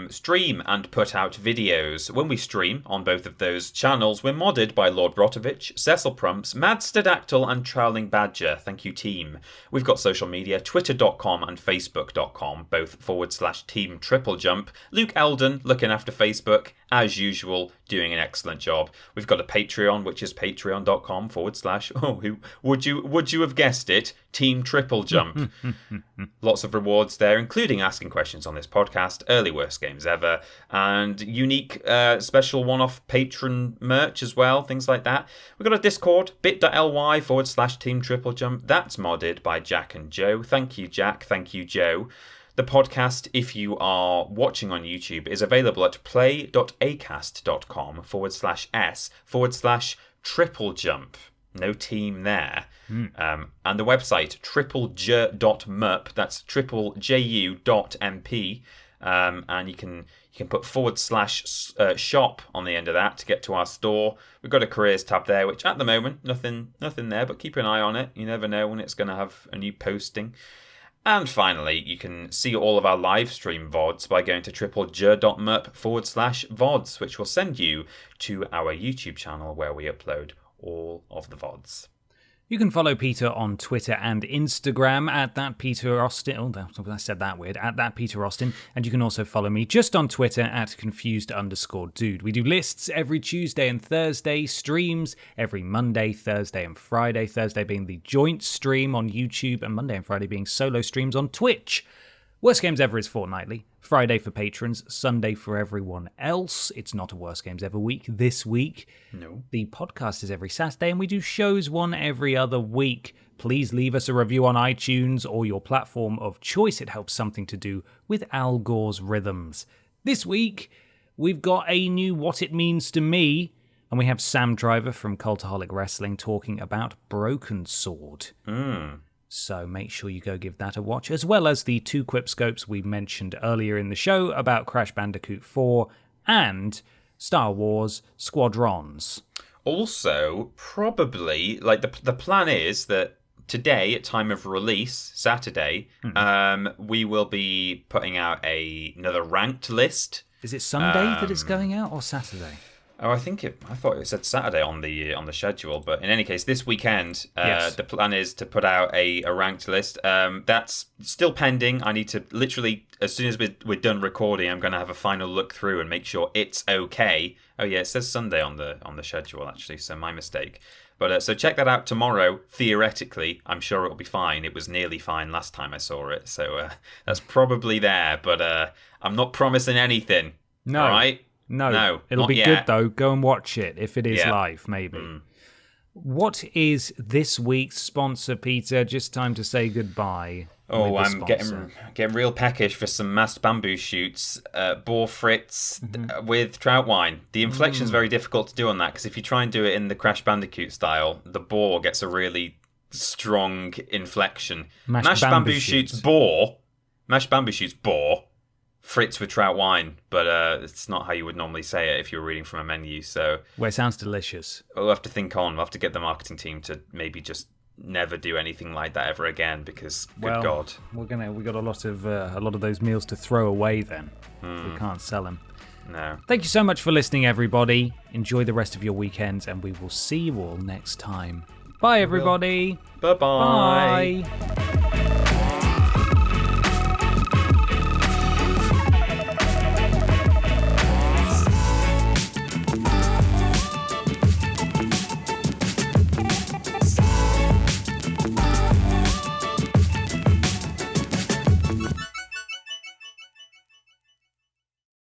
Speaker 2: stream and put out videos. When we stream on both of those channels, we're modded by Lord Brotovich, Cecil Prumps, Mad Stadactyl, and Trowling Badger. Thank you, team. We've got social media, Twitter.com and Facebook.com, both /Team TripleJump. Luke Eldon looking after Facebook, as usual, doing an excellent job. We've got a Patreon, which is patreon.com / would you have guessed it? Team TripleJump. Lots of rewards there, including asking questions on this podcast, early worst games ever, and unique special one-off patron merch as well, things like that. We've got a Discord, bit.ly / Team TripleJump. That's modded by Jack and Joe. Thank you, Jack. Thank you, Joe. The podcast, if you are watching on YouTube, is available at play.acast.com /s /TripleJump. No team there. And the website, triplej.mp, that's triplejU.mp. And you can put /shop on the end of that to get to our store. We've got a careers tab there, which at the moment, nothing there, but keep an eye on it. You never know when it's going to have a new posting. And finally, you can see all of our live stream VODs by going to triplej.mp /VODs, which will send you to our YouTube channel where we upload all of the VODs.
Speaker 1: You can follow Peter on Twitter and Instagram at @PeterAustin. Oh, I said that weird. At @PeterAustin. And you can also follow me just on Twitter at @confused_dude. We do lists every Tuesday and Thursday, streams every Monday, Thursday, and Friday. Thursday being the joint stream on YouTube, and Monday and Friday being solo streams on Twitch. Worst Games Ever is fortnightly. Friday for patrons, Sunday for everyone else. It's not a Worst Games Ever week this week.
Speaker 2: No.
Speaker 1: The podcast is every Saturday, and we do shows one every other week. Please leave us a review on iTunes or your platform of choice. It helps something to do with Al Gore's rhythms. This week, we've got a new What It Means to Me, and we have Sam Driver from Cultaholic Wrestling talking about Broken Sword. So make sure you go give that a watch, as well as the 2 Quipscopes we mentioned earlier in the show about Crash Bandicoot 4 and Star Wars Squadrons.
Speaker 2: Also, probably, like the plan is that today, at time of release, Saturday, we will be putting out another ranked list.
Speaker 1: Is it Sunday that it's going out, or Saturday?
Speaker 2: Oh, I thought it said Saturday on the schedule, but in any case, this weekend,
Speaker 1: Yes.
Speaker 2: The plan is to put out a ranked list. That's still pending. I need to literally, as soon as we're done recording, I'm going to have a final look through and make sure it's okay. Oh yeah, it says Sunday on the schedule actually, so my mistake. But so check that out tomorrow. Theoretically, I'm sure it'll be fine. It was nearly fine last time I saw it, so that's probably there. But I'm not promising anything.
Speaker 1: No.
Speaker 2: All right.
Speaker 1: No, it'll
Speaker 2: not
Speaker 1: be
Speaker 2: yet.
Speaker 1: good though. Go and watch it if it is
Speaker 2: Yeah.
Speaker 1: live, maybe. What is this week's sponsor, Peter? Just time to say goodbye.
Speaker 2: Oh,
Speaker 1: with the
Speaker 2: I'm
Speaker 1: sponsor.
Speaker 2: getting real peckish for some masked bamboo shoots, boar frits with trout wine. The inflection's very difficult to do on that because if you try and do it in the Crash Bandicoot style, the boar gets a really strong inflection. Mashed bamboo shoots boar. Mashed bamboo shoots boar. Fritz with trout wine, but it's not how you would normally say it if you were reading from a menu. So,
Speaker 1: Well, it sounds delicious.
Speaker 2: we'll have to think on. We'll have to get the marketing team to maybe just never do anything like that ever again because, good God.
Speaker 1: we got a lot of those meals to throw away then. We can't sell them.
Speaker 2: No.
Speaker 1: Thank you so much for listening, everybody. Enjoy the rest of your weekends, and we will see you all next time. Bye, everybody.
Speaker 2: Bye-bye.
Speaker 1: Bye.